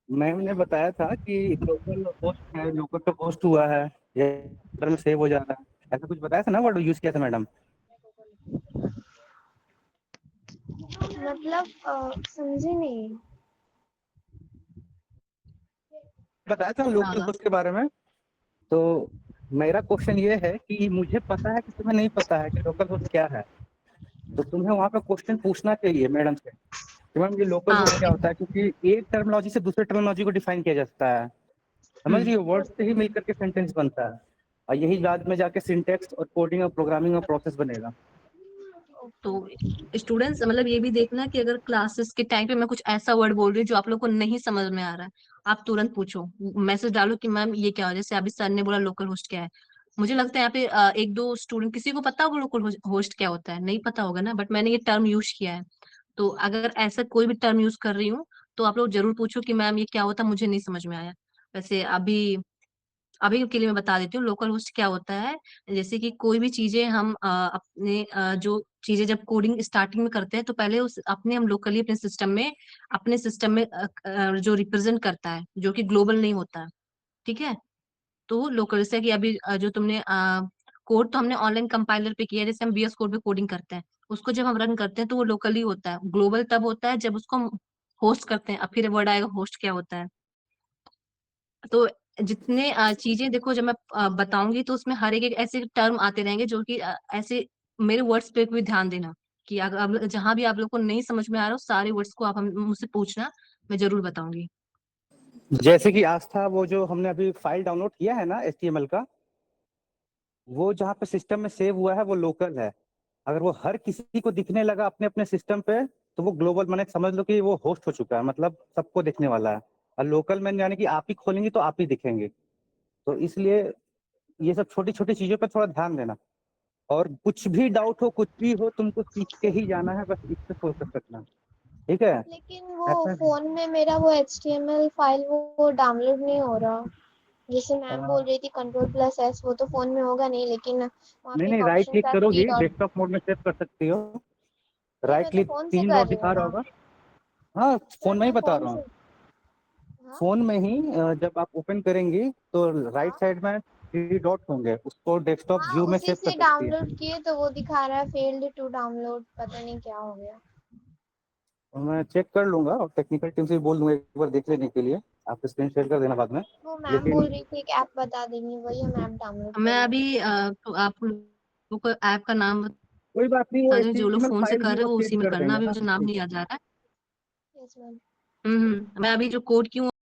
मैम ने बताया था कि लोकल होस्ट है, लोकल पे होस्ट हुआ है, या में सेव हो जा रहा है, ऐसा कुछ बताया था ना, वर्ड यूज किया था मैडम? मतलब समझे नहीं। बताया था हाँ लोकल हाँ। होस्ट के बारे में। तो मेरा क्वेश्चन ये है कि मुझे पता है कि तुम्हें नहीं पता है कि लोकल होस्ट क्या है, तो तुम्हें वहां पे क्वेश्चन पूछना चाहिए मैडम से कि मैम ये लोकल हाँ। होस्ट क्या होता है, क्योंकि एक टर्मिनोलॉजी से दूसरे टर्मिनोलॉजी को डिफाइन किया जा सकता है। समझ रही हम्म। हो, वर्ड से ही मिलकर के सेंटेंस बनता है, और यही बाद में जाके सिंटेक्स और कोडिंग और प्रोग्रामिंग और प्रोसेस बनेगा। तो स्टूडेंट्स मतलब ये भी देखना कि अगर क्लासेस के टाइम पे मैं कुछ ऐसा वर्ड बोल रही हूँ जो आप लोग को नहीं समझ में आ रहा है, आप तुरंत पूछो, मैसेज डालो कि मैम ये क्या हो। जैसे अभी सर ने बोला लोकल होस्ट क्या है, मुझे लगता है यहाँ पे एक दो स्टूडेंट किसी को पता होगा लोकल होस्ट क्या होता है, नहीं पता होगा ना, बट मैंने ये टर्म यूज किया है। तो अगर ऐसा कोई भी टर्म यूज कर रही हूँ तो आप लोग जरूर पूछो कि मैम ये क्या होता है, मुझे नहीं समझ में आया। वैसे अभी अभी के लिए मैं बता देती हूँ लोकल होस्ट क्या होता है। जैसे कि कोई भी चीजें हम अपने जो चीजें जब कोडिंग स्टार्टिंग में करते हैं तो पहले उस अपने हम लोकली अपने सिस्टम में जो रिप्रेजेंट करता है, जो कि ग्लोबल नहीं होता है। ठीक है, तो लोकल जैसे कि अभी जो तुमने कोड तो हमने ऑनलाइन कंपाइलर पे किया है, जैसे हम VS कोड पे कोडिंग करते हैं, उसको जब हम रन करते हैं तो वो लोकली होता है। ग्लोबल तब होता है जब उसको हम होस्ट करते हैं। अब फिर वर्ड आएगा होस्ट क्या होता है। तो जितने चीजें देखो, जब मैं बताऊंगी तो उसमें हर एक एक ऐसे टर्म आते रहेंगे जो कि ऐसे मेरे वर्ड्स पे भी ध्यान देना कि अगर जहां भी आप लोग को नहीं समझ में आ रहा हो सारे वर्ड्स को आप मुझसे पूछना, मैं जरूर बताऊंगी। जैसे कि आस्था, वो जो हमने अभी फाइल डाउनलोड किया है ना HTML का, वो जहाँ पे सिस्टम में सेव हुआ है वो लोकल है। अगर वो हर किसी को दिखने लगा अपने अपने सिस्टम पे, तो वो ग्लोबल, मैंने समझ लो कि वो होस्ट हो चुका है, मतलब सबको दिखने वाला है। और लोकल में यानी कि आप ही खोलेंगे तो आप ही दिखेंगे। तो इसलिए ये सब छोटी छोटी चीजों पर थोड़ा ध्यान देना। और कुछ भी डाउट हो, कुछ भी हो, तुमको सीख के ही जाना है, बस इस पे फोकस रखना, ठीक है? लेकिन वो ऐसा फोन में मेरा वो HTML फाइल वो डाउनलोड नहीं हो रहा, जैसे मैम बोल रही थी Ctrl+S, वो तो फोन में होगा नहीं, लेकिन वहाँ पे नहीं एक नहीं, राइट ऑप्शन क्लिक था करोगी, 3 डॉट। डेस्कटॉप मोड में सेव कर सकती हो। नहीं, राइट मैं तो क्लिक, फोन से 3 कर डॉट रही दिखा हूँ रहा ना होगा। हाँ, सर, फोन में ही मैं बता फोन रहा से। हूँ। हाँ फोन में ही जब आप ओपन करेंगी तो राइट हाँ साइड में 3 डॉट होंगे, उसको डेस्कटॉप हाँ, व्यू में उसी सेव कर से सकती है। डाउनलोड किए तो वो दिखा रहा है फेल्ड टू डाउनलोड, पता नहीं क्या हो गया। और मैं चेक कर लूंगा और टेक्निकल टीम से भी बोल दूंगा एक बार देख लेने के लिए, आप स्क्रीन शेयर कर देना बाद में। वो मैम लेकिन बोल रही थी एक ऐप बता देंगी, वही हम ऐप डाउनलोड मैं करेंगे। अभी तो आप लोगों को ऐप का नाम कोई बात नहीं, वो बता दूं, जो लोग HTML फोन से फाइल कर भी रहे वो हो वो चेंज उसी में कर करना, देंगे अभी ना। मुझे नाम नहीं याद आ रहा यस मैम। है। मैं अभी जो कोड की हूँ